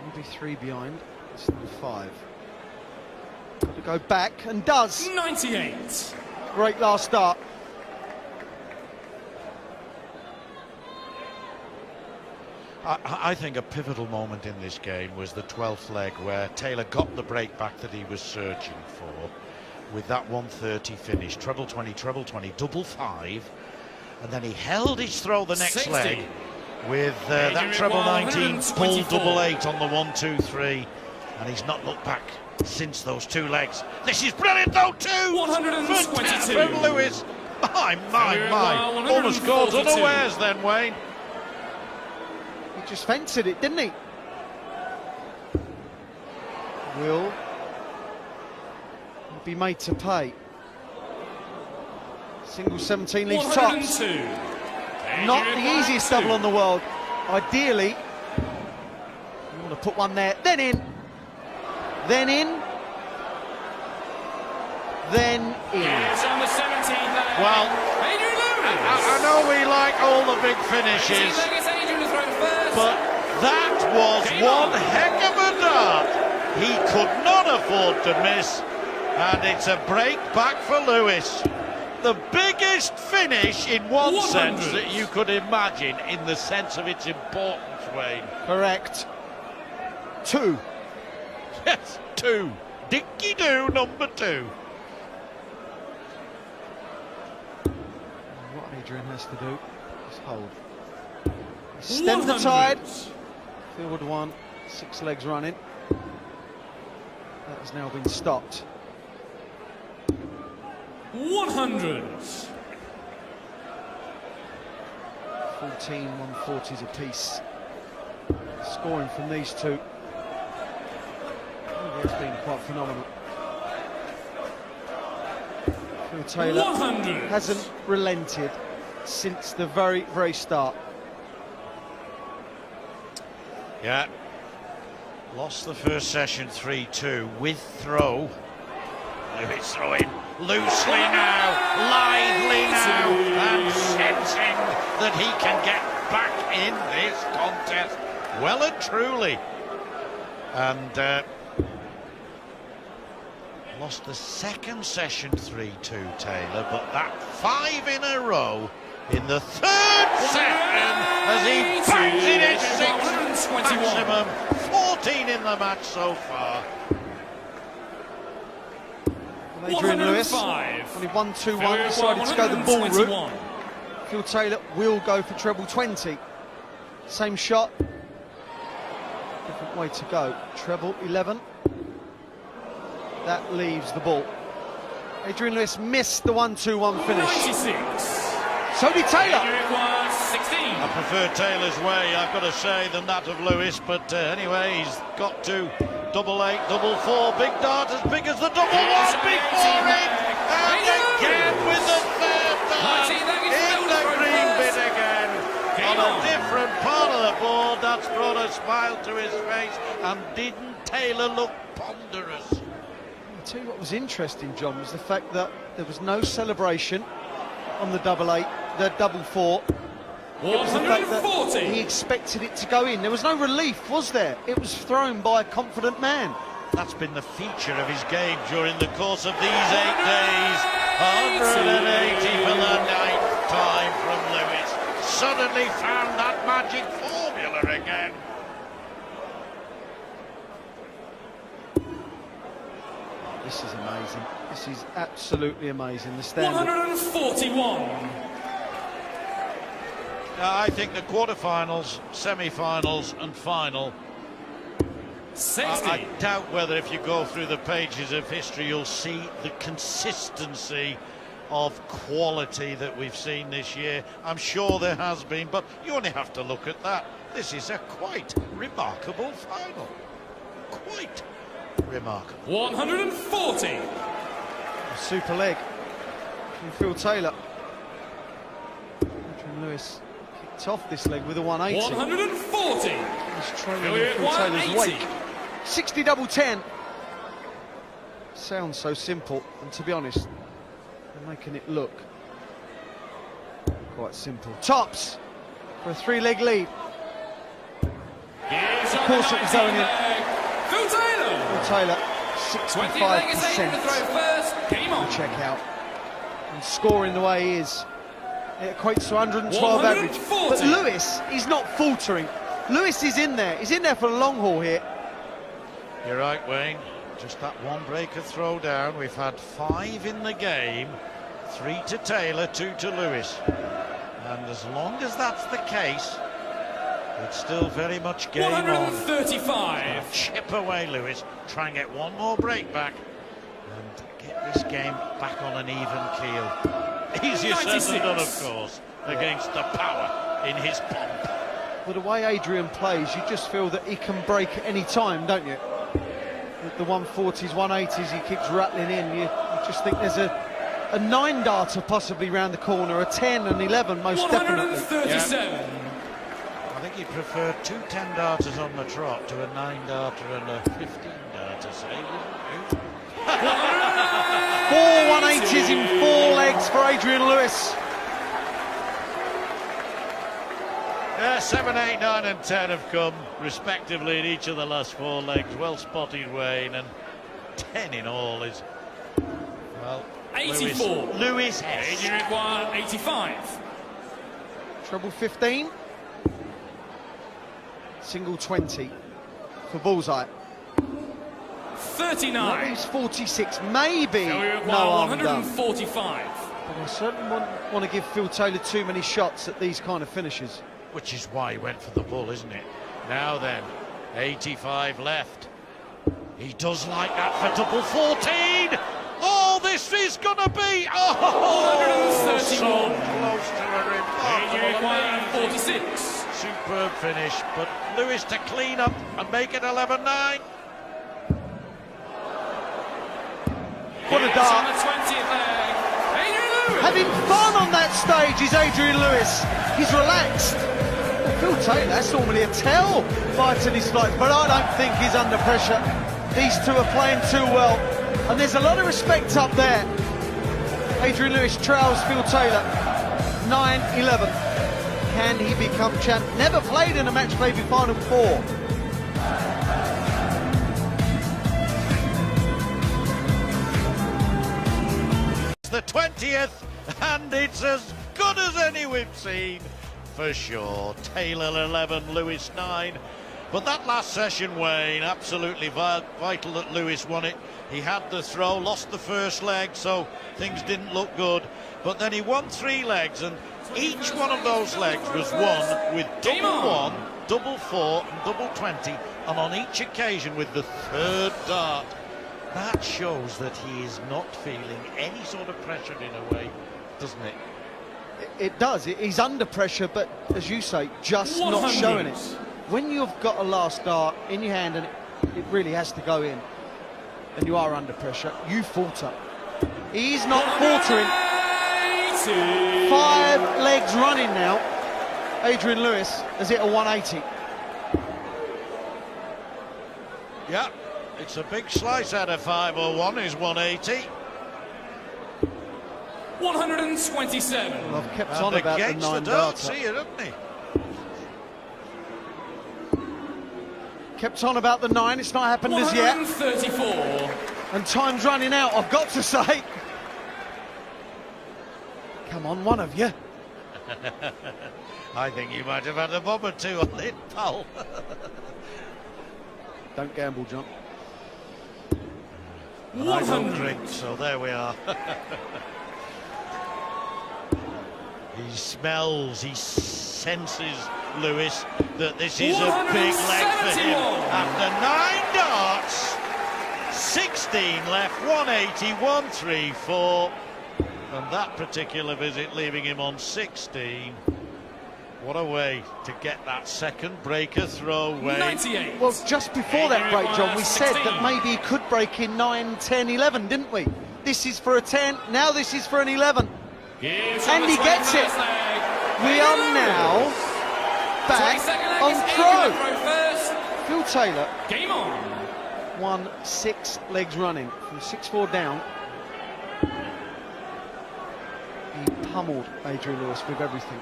Maybe 3 behind. It's 5. Got to go back, and does. 98. Great last start. I think a pivotal moment in this game was the 12th leg, where Taylor got the break back that he was searching for with that 130 finish. Treble 20, treble 20, double 5, and then he held his throw the next 60. leg with that treble 19, pull double 8 on the 1, 2, 3, and he's not looked back since those 2 legs. This is brilliant though, too! 122. From Lewis. My. Almost scored unawares then, Wayne. He just fancied it, didn't he? Will be made to pay. Single 17 leaves tops. 102. Not the easiest double on the world. Ideally, you want to put one there, then in, then in, then in. It's on the 17th leg. Well, Adrian Lewis. I know we like all the big finishes, 18th leg, it's Adrian to throw first. but that was one heck of a dart. He could not afford to miss, and it's a break back for Lewis. The biggest finish in one 100. sense that you could imagine, in the sense of its importance, Wayne. Correct. 2. Yes, 2. Dicky-doo, number 2. What Adrian has to do is hold. Stem the tide. Field 1, 6 legs running. That has now been stopped. 100. 14 140s apiece. Scoring from these two. It's been quite phenomenal. Phil Taylor 100. hasn't relented since the very, very start. Yeah. Lost the first session 3-2 with throw. Lewis throwing loosely now, lively now, and sensing that he can get back in this contest well and truly. And lost the second session 3-2, Taylor, but that 5 in a row in the third session as he bangs in his 6th maximum, 14 in the match so far. Adrian Lewis, only 1-2-1, decided to go the ball route. Phil Taylor will go for treble 20. Same shot, different way to go. Treble 11. That leaves the ball. Adrian Lewis missed the 1-2-1 finish. 96. So did Taylor. Adrian 16. I prefer Taylor's way, I've got to say, than that of Lewis, but anyway, he's got to double 8, double 4, big dart as big as the double 1 before it, and again with the third dart in the green bit again, on a different part of the board. That's brought a smile to his face, and didn't Taylor look ponderous? I'll tell you what was interesting, John, was the fact that there was no celebration on the double 8, the double 4. It was the fact that he expected it to go in. There was no relief, was there? It was thrown by a confident man. That's been the feature of his game during the course of these 8 days. 180 for the 9th time from Lewis. Suddenly found that magic formula again. This is amazing. This is absolutely amazing. The standard. 141. I think the quarterfinals, semi-finals and final, 60. I doubt whether if you go through the pages of history you'll see the consistency of quality that we've seen this year. I'm sure there has been, but you only have to look at that. This is a quite remarkable final. Quite remarkable. 140. A super leg from Phil Taylor. Adrian Lewis kicked off this leg with a 180. 140. He's trailing in Phil Taylor's wake. 60 double 10. Sounds so simple, and to be honest, they're making it look Quite simple. Tops for a 3-leg lead. Of course it was going in. Phil Taylor. Phil Taylor, 65% Game on. check out. And scoring the way he is, it equates to 112 average. 140. But Lewis is not faltering. Lewis is in there. He's in there for the long haul here. You're right, Wayne. Just that one breaker throw down. We've had 5 in the game. 3 to Taylor, 2 to Lewis. And as long as that's the case, it's still very much game on. 135. Chip away, Lewis. Try and get one more break back and get this game back on an even keel. Easier said than done, of course, against the power in his pomp. Well, the way Adrian plays, you just feel that he can break at any time, don't you? With the 140s, 180s, he keeps rattling in. You just think there's a 9-darter possibly round the corner, a 10 and 11 most definitely. 137. Yeah. I think he preferred 2 10-darters on the trot to a 9-darter and a 15-darter, say, wouldn't you? 4 180s in 4 legs for Adrian Lewis. Yeah, 7, 8, 9 and 10 have come respectively in each of the last 4 legs. Well spotted, Wayne, and 10 in all is, well, 84. Lewis You require 85. Treble 15. Single 20 for bullseye. 39. He's 46, maybe So we no require harm done. 145. But I certainly want to give Phil Taylor too many shots at these kind of finishes. which is why he went for the bull, isn't it? Now then, 85 left. He does like that for double 14. Oh, this is gonna be 131. so close to a remarkable 46. superb finish, but Lewis to clean up and make it 11-9. What a dart. On the 20th leg, Adrian Lewis. Having fun on that stage is Adrian Lewis. He's relaxed. Phil Taylor, that's normally a tell fighting his flights, but I don't think he's under pressure. These two are playing too well, and there's a lot of respect up there. Adrian Lewis trails Phil Taylor 9-11. Can he become champ? Never played in a match play final 4. The 20th, and it's as good as any we've seen, for sure. Taylor 11, Lewis 9. But that last session, Wayne, absolutely vital that Lewis won it. He had the throw, lost the first leg, so things didn't look good. But then he won 3 legs, and each one of those legs was won with double 1, double 4, and double 20, and on each occasion with the 3rd dart. That shows that he is not feeling any sort of pressure in a way, doesn't it? It does. He's under pressure, but as you say, just 100. not showing it. When you've got a last dart in your hand and it really has to go in, and you are under pressure, you falter. He's not faltering. 5 legs running now. Adrian Lewis has hit a 180. Yeah, it's a big slice out of 501 is 180. 127. Well, I've kept And on about the against 9 the dart, darter. see it, hasn't he? Kept on about the 9. It's not happened as yet. 134. And time's running out, I've got to say. Come on, one of you. I think you might have had a bob or two on it, pal. Don't gamble, John. And I don't 100. drink, so there we are. He smells, he senses, Lewis, that this is a big leg for him. 171. After 9 darts, 16 left, 180, 134. And that particular visit leaving him on 16. What a way to get that second breaker throw away. 98. Well, just before that break, John, we said that maybe he could break in 9, 10, 11, didn't we? This is for a 10, now this is for an 11. And he gets it. We are now back on throw. Phil Taylor Game on. won 6 legs running from 6-4 down. He pummeled Adrian Lewis with everything.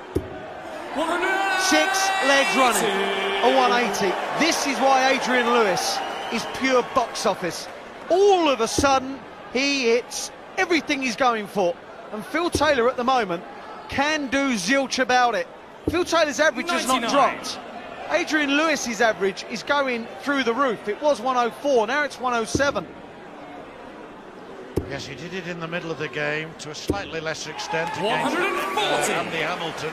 100. 6 legs running, a 180. This is why Adrian Lewis is pure box office. All of a sudden, he hits everything he's going for. And Phil Taylor at the moment can do zilch about it. Phil Taylor's average has not 99. dropped. Adrian Lewis's average is going through the roof. It was 104, now it's 107. Yes, he did it in the middle of the game to a slightly lesser extent against 140. Andy Hamilton.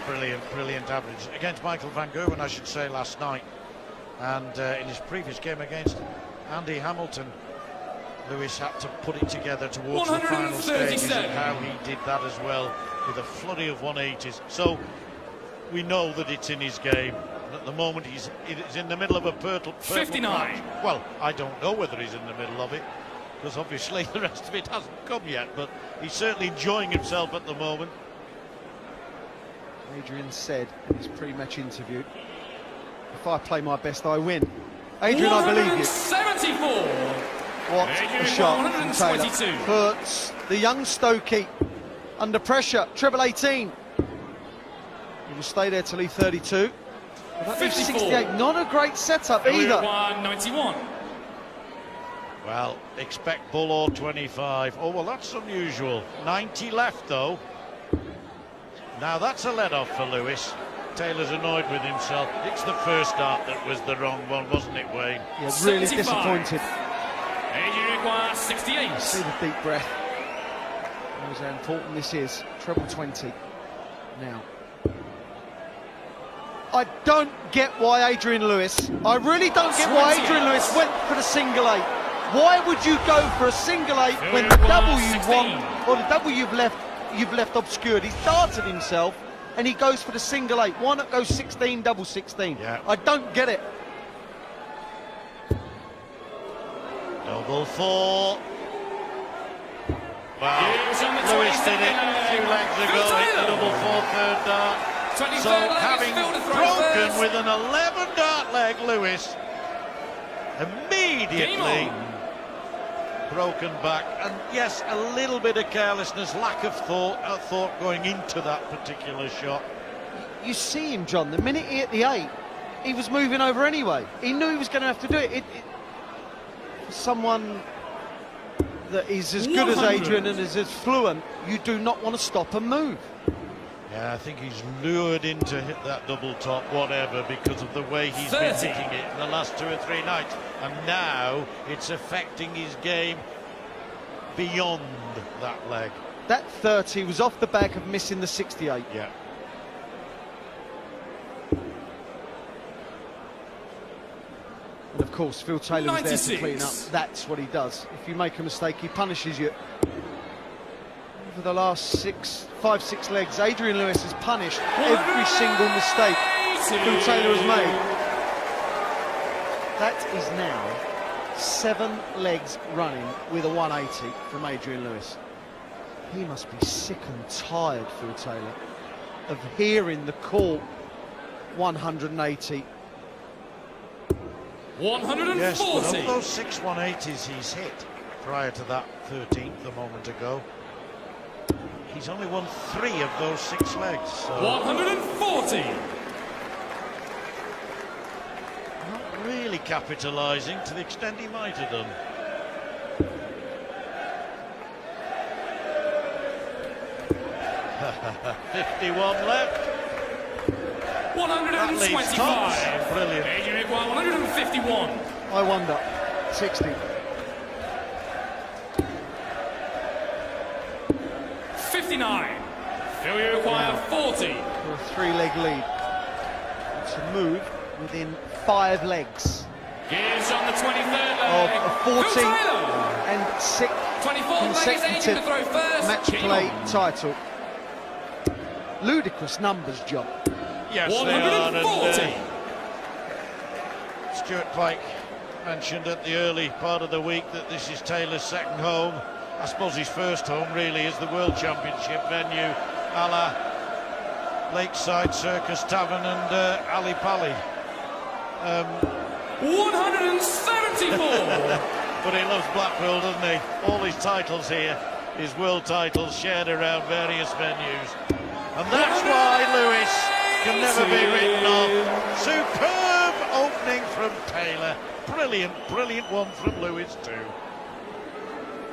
Brilliant average. Against Michael Van Gerwen, I should say, last night. And in his previous game against Andy Hamilton, Lewis had to put it together towards the final stages, and how he did that as well, with a flurry of 180s. So we know that it's in his game. At the moment, he's in the middle of a purple 59. patch. Well, I don't know whether he's in the middle of it, because obviously the rest of it hasn't come yet, but he's certainly enjoying himself at the moment. Adrian said in his pre-match interview, if I play my best, I win. Adrian, I believe you. 74. What a shot from Taylor. Puts the young Stokey under pressure. Treble 18. He will stay there till he's 32. That leaves 68. Not a great setup either. 91. Well, expect bull or 25. Oh, well, that's unusual. 90 left, though. Now, that's a let-off for Lewis. Taylor's annoyed with himself. It's the first start that was the wrong one, wasn't it, Wayne? Yeah, really 75. disappointed. Adrian requires 68. See the deep breath. Knows how important this is. Treble 20 now. I don't get why Adrian Lewis, I really don't get why Adrian Lewis went for the single 8. Why would you go for a single 8 when the double you've won, or the double you've left obscured? He's darted himself and he goes for the single 8. Why not go 16, double 16? Yeah. I don't get it. Double 4. Well, Lewis did it a few legs ago, hit the double 4 third dart. So having broken with an 11 dart leg, Lewis immediately broken back, and yes, a little bit of carelessness, lack of thought going into that particular shot. You see him, John, the minute he hit the 8, he was moving over anyway. He knew he was going to have to do it. For someone that is as good as Adrian and is as fluent, you do not want to stop and move. Yeah, I think he's lured in to hit that double top, whatever, because of the way he's been hitting it in the last 2 or 3 nights. And now it's affecting his game beyond that leg. That 30 was off the back of missing the 68. Yeah. And of course, Phil Taylor was there to 96. clean up. That's what he does. If you make a mistake, he punishes you. Over the last 5, 6 legs, Adrian Lewis has punished every single mistake Phil Taylor has made. That is now 7 legs running with a 180 from Adrian Lewis. He must be sick and tired, Phil Taylor, of hearing the call 180. 140. Yes, but of those 6 180s he's hit prior to that 13th a moment ago, he's only won 3 of those 6 legs. So 140. not really capitalising to the extent he might have done. $51 left. 125. Brilliant. Adrian requires 151. I wonder. 60. 59. Phil require 40. For a 3-leg lead. To move within 5 legs Gives on the 23rd of leg. a Phil 40 Taylor. and 6 24th leg is Adrian consecutive to throw first. match Keep play on. title. Ludicrous numbers, John. Yes, they are. 140. And, Stuart Pike mentioned at the early part of the week that this is Taylor's second home. I suppose his first home really is the World Championship venue, a la Lakeside Circus Tavern and Ali Pali. 174. But he loves Blackpool, doesn't he? All his titles here. his world titles shared around various venues. And that's why Lewis can never be written off. Superb opening from Taylor. Brilliant one from Lewis too.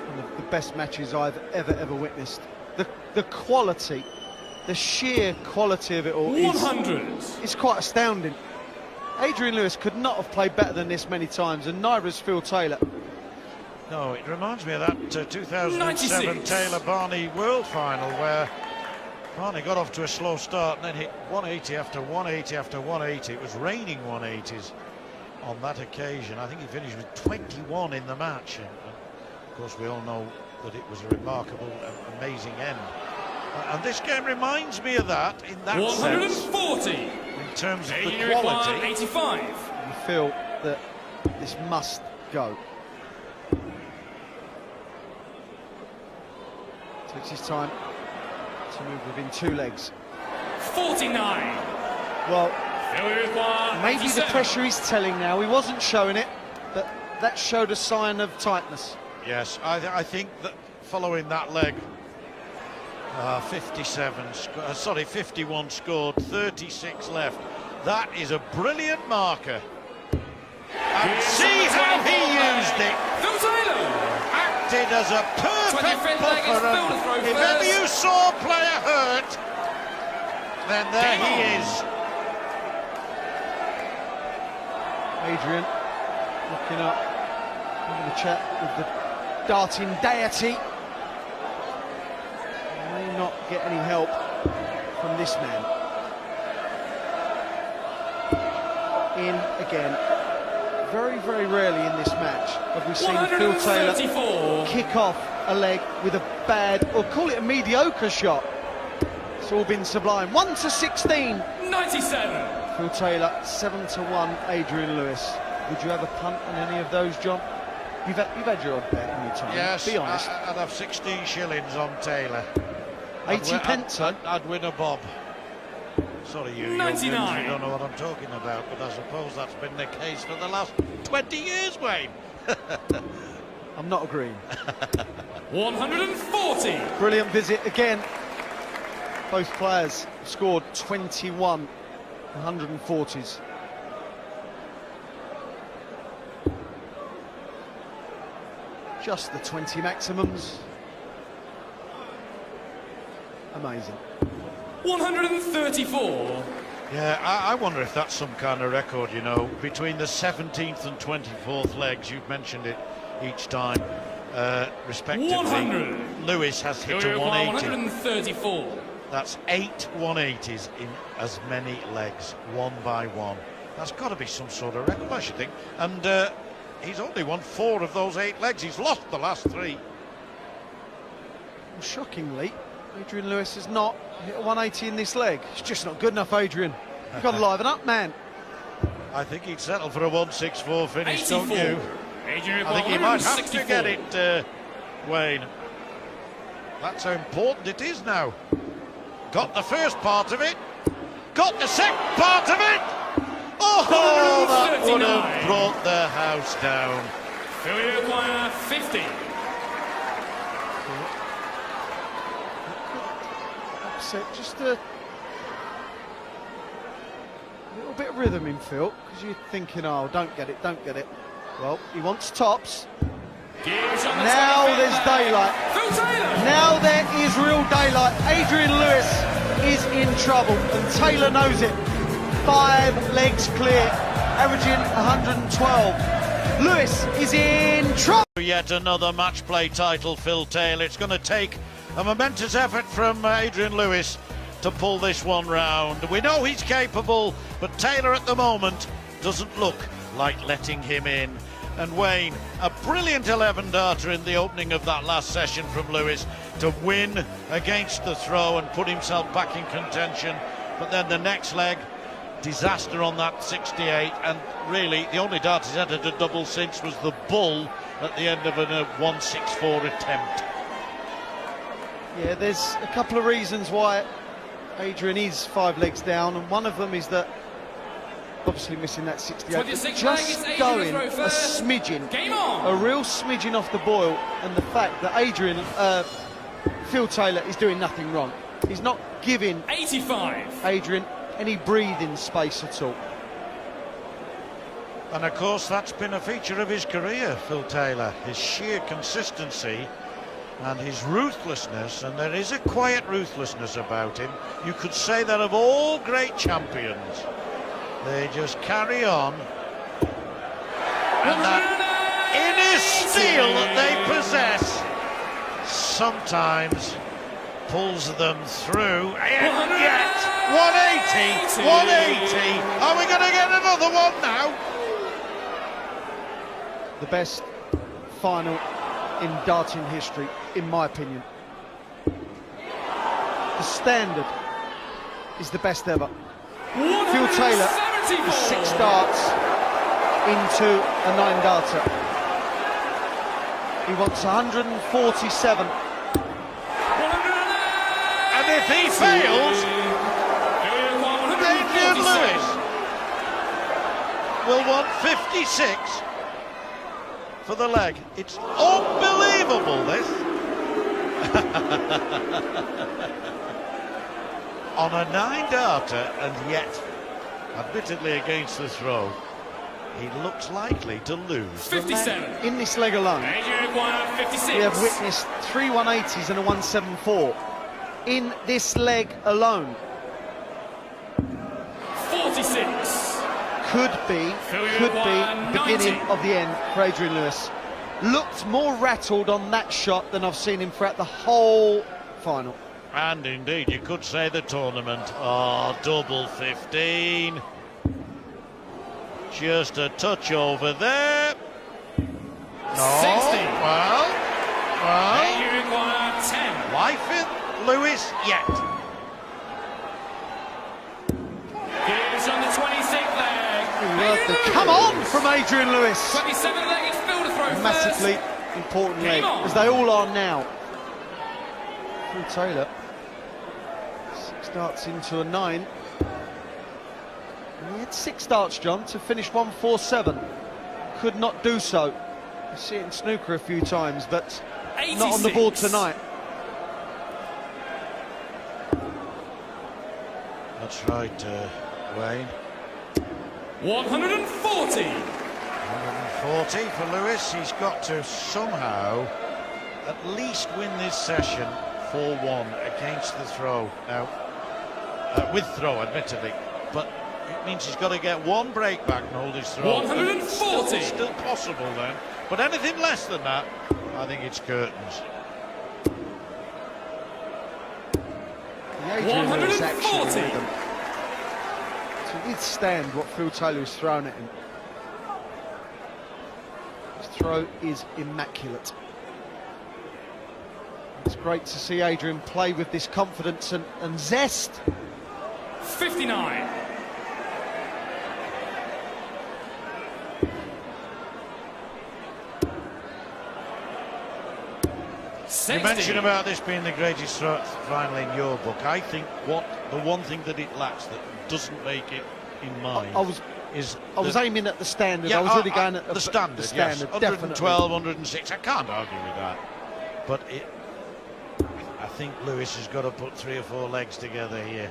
One of the best matches I've ever witnessed. The quality, the sheer quality of it all is quite astounding. Adrian Lewis could not have played better than this many times, and neither has Phil Taylor. No, it reminds me of that 2007 96. Taylor-Barney World Final, where Barney got off to a slow start and then hit 180 after 180 after 180. It was raining 180s on that occasion. I think he finished with 21 in the match. And of course, we all know that it was a remarkable, amazing end. And this game reminds me of that in that 140. sense. In terms of the Required quality. 85. You feel that this must go. Takes his time to move within 2 legs. 49. Well, maybe 87. the pressure is telling now. He wasn't showing it, but that showed a sign of tightness. Yes, I think that following that leg, 51 scored, 36 left. That is a brilliant marker. And see how he used it. Phil Taylor. Acted as a perfect 25th leg is buffer. Phil to throw If first. ever you saw a player hurt, then there Game he on. is. Adrian looking up, having a chat with the darting deity. May not get any help from this man. In again. Very rarely in this match have we seen Phil Taylor 134. kick off a leg with a bad, or call it a mediocre shot. It's all been sublime. 1-16. 97. Phil Taylor, 7-1. Adrian Lewis. Would you have a punt on any of those, John? You've had your odd bet in your time. Yes, Be honest. I'd have 16 shillings on Taylor. 80 pence, huh? I'd win a bob. Sorry, you 99. youngins, you don't know what I'm talking about, but I suppose that's been the case for the last 20 years, Wayne. I'm not agreeing. 140. Brilliant visit again. Both players scored 21 140s. Just the 20 maximums. Amazing. 134. Yeah, I wonder if that's some kind of record, you know, between the 17th and 24th legs. You've mentioned it each time, respectively. 100. Lewis has hit a 180. 134. That's 8 180s in as many legs, one by one. That's got to be some sort of record, I should think. And he's only won 4 of those 8 legs. He's lost the last 3. Well, shockingly, Adrian Lewis has not hit a 180 in this leg. It's just not good enough, Adrian. You've got to liven up, man. I think he'd settle for a 164 finish, 84. don't you? Adrian I think he might have to 164. get it, Wayne. That's how important it is now. Got the first part of it. Got the second part of it. Oh, that would have brought the house down. Phil Taylor 50. Upset just a little bit of rhythm in Phil, because you're thinking, oh, don't get it. Well, he wants tops. Now there's daylight. Phil Taylor. Now there is real daylight. Adrian Lewis is in trouble, and Taylor knows it. 5 legs clear, averaging 112. Lewis is in trouble. Yet another match play title, Phil Taylor. It's going to take a momentous effort from Adrian Lewis to pull this one round. We know he's capable, but Taylor at the moment doesn't look like letting him in. And Wayne, a brilliant 11-darter in the opening of that last session from Lewis to win against the throw and put himself back in contention. But then the next leg, disaster on that 68, and really the only dart he's had at a double since was the bull at the end of a 164 attempt. Yeah, there's a couple of reasons why Adrian is 5 legs down, and one of them is that obviously missing that 68, just going a smidgen, Game on. a real smidgen off the boil, and the fact that Adrian Phil Taylor is doing nothing wrong. He's not giving 85. Adrian any breathing space at all. And of course that's been a feature of his career, Phil Taylor, his sheer consistency and his ruthlessness, and there is a quiet ruthlessness about him. You could say that of all great champions. They just carry on, and that inner steel that they possess sometimes pulls them through. And yet 180, 180. Are we going to get another one now? The best final in darting history, in my opinion. The standard is the best ever. Phil Taylor is 6 darts into a 9 darter. He wants 147. And if he fails, Adrian Lewis will want 56 for the leg. It's unbelievable, this. On a 9 darter, and yet, admittedly against the throw, he looks likely to lose. 57. In this leg alone, Adrian require 56. we have witnessed 3 180s and a 174. In this leg alone. 46. Could be beginning of the end for Adrian Lewis. Looked more rattled on that shot than I've seen him throughout the whole final. And indeed, you could say the tournament. Oh, double 15. Just a touch over there. No. 60. Well. Adrian require 10. Life in Lewis yet. Here's on the 26th leg. Come on from Adrian Lewis. 27th leg, it's Phil to throw Massively first. important leg, as they all are now. Phil Taylor 6 darts into a 9. And he had 6 darts, John, to finish 147. Could not do so. You see it in snooker a few times, but 86. not on the board tonight. That's right, Wayne. 140. 140 for Lewis. He's got to somehow at least win this session 4-1 against the throw. Now, with throw, admittedly, but it means he's got to get 1 break back and hold his throw. 140. It's still possible then, but anything less than that, I think it's curtains. The Adrian Lewis action 140. rhythm to withstand what Phil Taylor has thrown at him. His throw is immaculate. It's great to see Adrian play with this confidence and zest. 59. You mentioned about this being the greatest final in your book. I think the one thing that it lacks that doesn't make it in mine I was aiming at the standard. Yeah, I was really going at the standard. The standard, yes. definitely. 112, 106. I can't argue with that. But I think Lewis has got to put 3 or 4 legs together here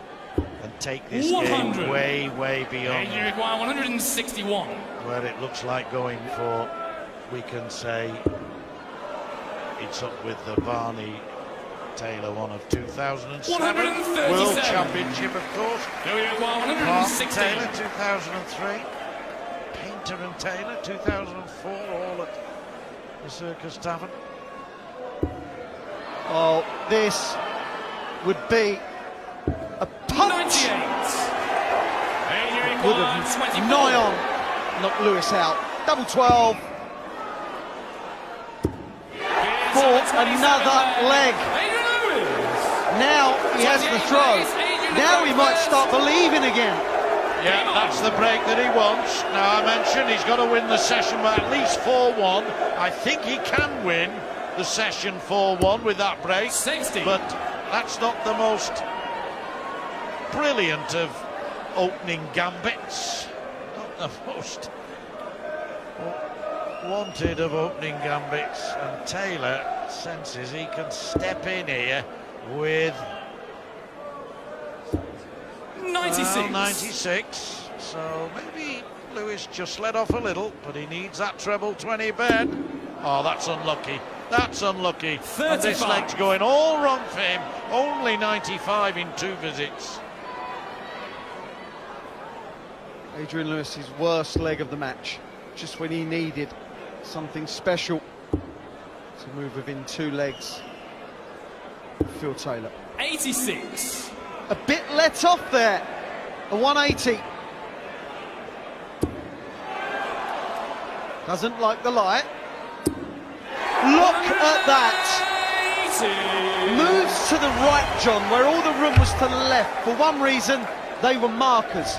and take this 100. game way, way beyond Adrian require 161. where it looks like going for. We can say it's up with the Barney Taylor one of 2007 World Championship, of course. Taylor 2003, Painter and Taylor 2004, all at the Circus Tavern. Oh, this would be a punch. 98. Adrian Would require have 24. nigh on knocked Lewis out. Double 12 for another leg. Now he has the throw. Now he might start believing again. Yeah, that's the break that he wants. Now, I mentioned he's got to win the session by at least 4-1. I think he can win the session 4-1 with that break. 60. But that's not the most brilliant of opening gambits. Not the most wanted of opening gambits. And Taylor senses he can step in here with 96. 96. So maybe Lewis just let off a little, but he needs that treble 20 Ben. Oh, that's unlucky. That's unlucky. 35. And this leg's going all wrong for him. Only 95 in 2 visits. Adrian Lewis's worst leg of the match, just when he needed something special to move within 2 legs. Phil Taylor. 86. A bit let off there. A 180. Doesn't like the light. Look at that. 80. Moves to the right, John, where all the room was to the left. For one reason, they were markers.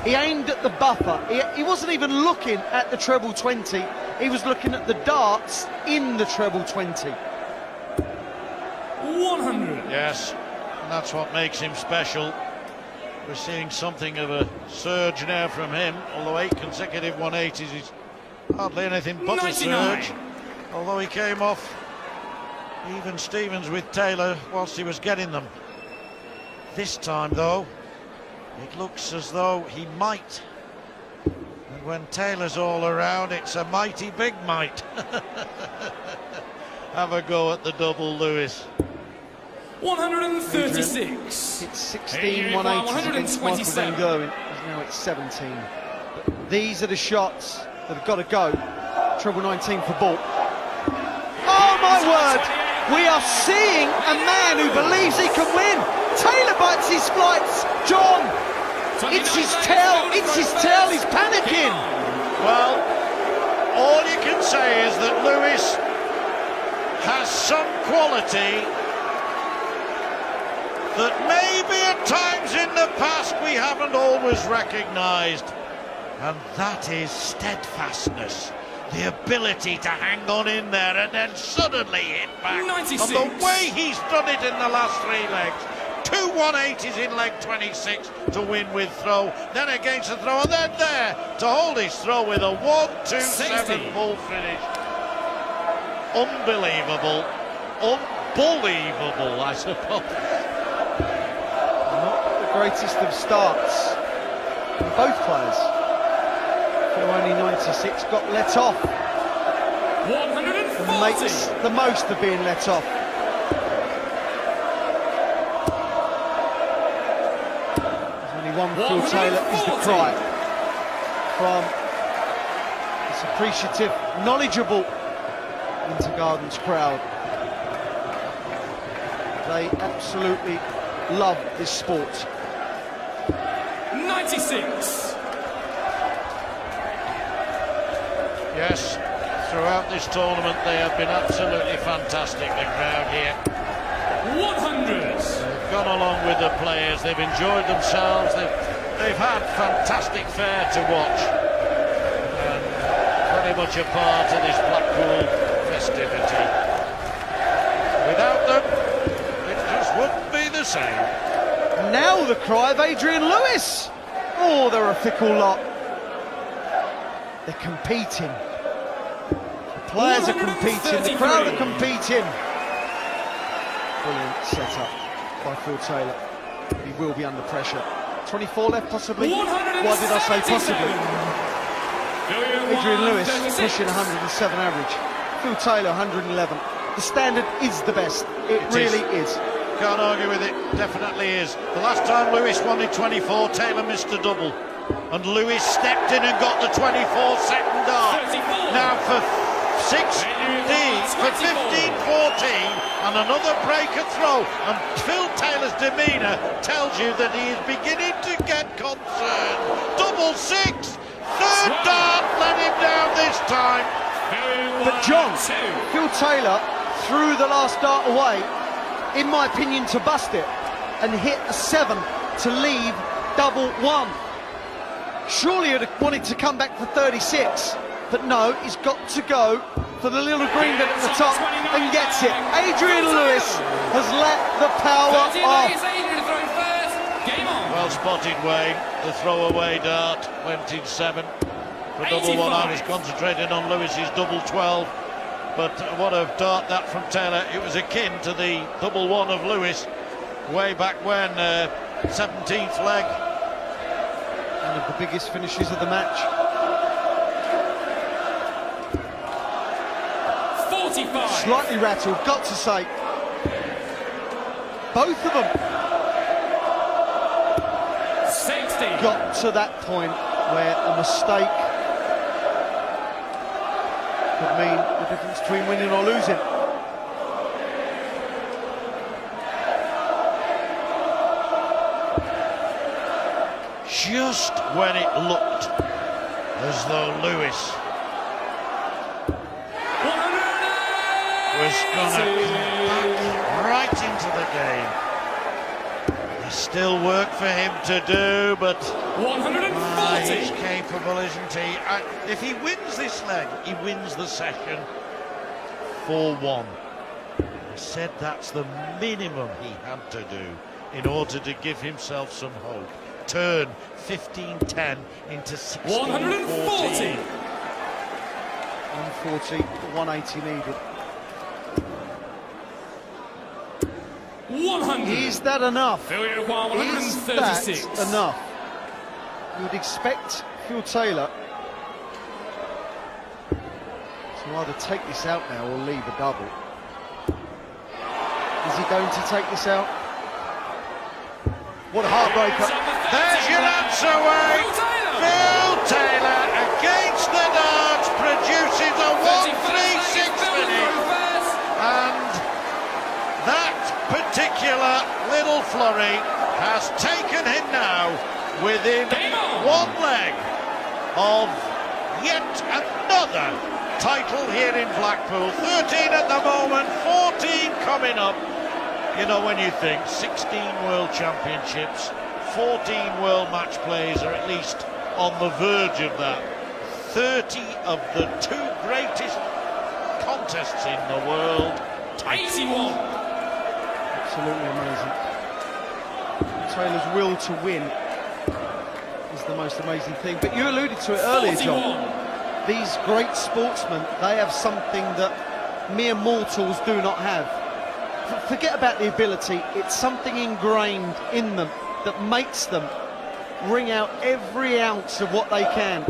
He aimed at the buffer. He wasn't even looking at the treble 20. He was looking at the darts in the treble 20. 100. Yes, and that's what makes him special. We're seeing something of a surge now from him, although 8 consecutive 180s is hardly anything but 99. a surge. Although he came off even Stevens with Taylor whilst he was getting them. This time, though, it looks as though he might. And when Taylor's all around, it's a mighty big might. Have a go at the double, Lewis. 136. It's 16 180s against Michael van Gerwen. He's now at 17. But these are the shots that have got to go. Treble 19 for Bolt. Oh my word! We are seeing a man who believes he can win. Taylor bites his flights. John, it's his tail. It's his tail. He's panicking. Well, all you can say is that Lewis has some quality that maybe at times in the past we haven't always recognised, and that is steadfastness, the ability to hang on in there and then suddenly hit back. 96. And the way he's done it in the last 3 legs, 2 180s in leg 26 to win with throw, then against the throw, and then there to hold his throw with a 1-2-7 full finish. Unbelievable, unbelievable, I suppose. Greatest of starts for both players. Phil only 96, got let off. 140. And makes the most of being let off. There's only one Phil Taylor is the cry from this appreciative, knowledgeable Winter Gardens crowd. They absolutely love this sport. 96. Yes, throughout this tournament they have been absolutely fantastic, the crowd here. 100. They've gone along with the players, they've enjoyed themselves, they've had fantastic fare to watch. And very much a part of this Blackpool festivity. Without them, it just wouldn't be the same. Now the cry of Adrian Lewis. Oh, they're a fickle lot. They're competing. The players are competing. The crowd are competing. Brilliant setup by Phil Taylor. He will be under pressure. 24 left, possibly. Why did I say possibly? Adrian Lewis pushing 107 average. Phil Taylor 111. The standard is the best. It really is. Can't argue with it, definitely is. The last time Lewis won in 24, Taylor missed a double. And Lewis stepped in and got the 24-second dart. Now for 15-14 and another break and throw. And Phil Taylor's demeanour tells you that he is beginning to get concerned. Double 6, third dart, let him down this time. But John, Phil Taylor threw the last dart away, in my opinion, to bust it, and hit a 7 to leave double 1. Surely he'd have wanted to come back for 36, but no, he's got to go for the little green bit at the top and gets it. Adrian Lewis has let the power off. Well spotted, Wayne. The throwaway dart went in 7. For double 1, I was concentrating on Lewis's double 12. But what a dart that from Taylor. It was akin to the double one of Lewis way back when, 17th leg. One of the biggest finishes of the match. 45. Slightly rattled, got to say. Both of them 60. got to that point where a mistake could mean the difference between winning or losing. Just when it looked as though Lewis was going to come back right into the game. There's still work for him to do, but 140. he's capable, isn't he? If he wins this leg, he wins the session 4-1. I said that's the minimum he had to do in order to give himself some hope. Turn 15-10 into 16-14. 140. 140, 180 needed. 100. Is that enough? Failure to acquire Is 136. that enough? You would expect Phil Taylor to either take this out now or leave a double. Is he going to take this out? What a heartbreaker. There's your answer, Wayne. Phil Taylor against the darts produces a 136 finish. And that particular little flurry has taken him now within one leg of yet another title here in Blackpool. 13 at the moment, 14 coming up. You know, when you think 16 World Championships, 14 World Match Plays, or at least on the verge of that, 30 of the two greatest contests in the world. 81. Absolutely amazing. Taylor's will to win is the most amazing thing. But you alluded to it earlier, John. These great sportsmen, they have something that mere mortals do not have. Forget about the ability, it's something ingrained in them that makes them wring out every ounce of what they can.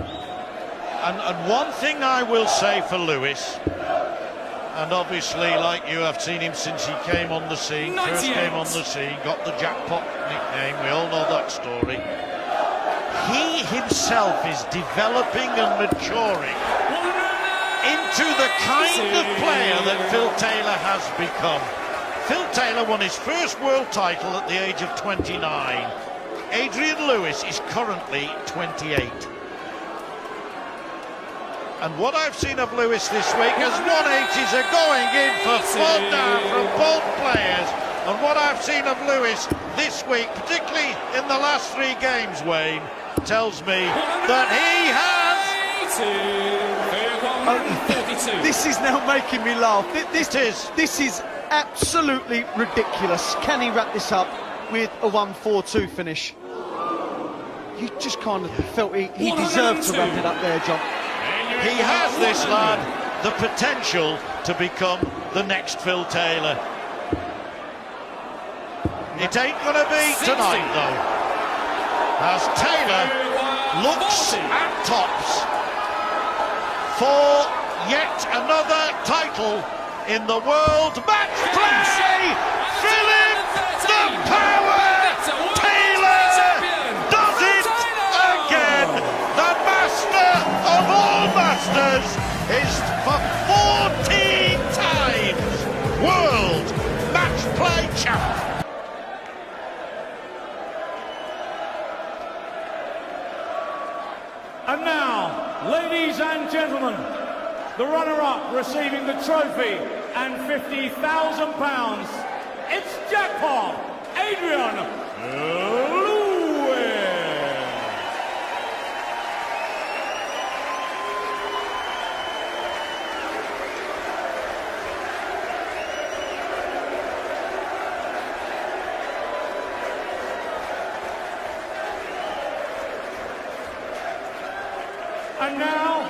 And one thing I will say for Lewis, and obviously, like you, have seen him since he came on the scene, 98. first came on the scene, got the jackpot nickname, we all know that story. He himself is developing and maturing into the kind of player that Phil Taylor has become. Phil Taylor won his first world title at the age of 29. Adrian Lewis is currently 28. And what I've seen of Lewis this week, as 180s are going in for fun now from both players. And what I've seen of Lewis this week, particularly in the last three games, Wayne, tells me that he has... This is now making me laugh. This is absolutely ridiculous. Can he wrap this up with a 1-4-2 finish? You just kind of felt he deserved to wrap it up there, John. He has, this lad, the potential to become the next Phil Taylor. It ain't going to be tonight, though, as Taylor looks at tops for yet another title in the World Matchplay. Philip the Power Taylor does it again. The master of all masters is for 14 times World Matchplay champ. And now, ladies and gentlemen, the runner-up receiving the trophy and £50,000, it's jackpot, Adrian Lewis. And now,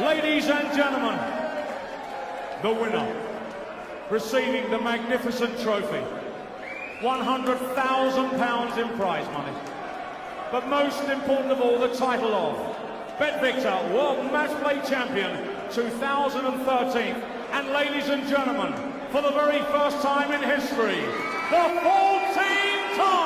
ladies and gentlemen, the winner, receiving the magnificent trophy, £100,000 in prize money. But most important of all, the title of BetVictor World Matchplay Champion 2013. And ladies and gentlemen, for the very first time in history, the 14-time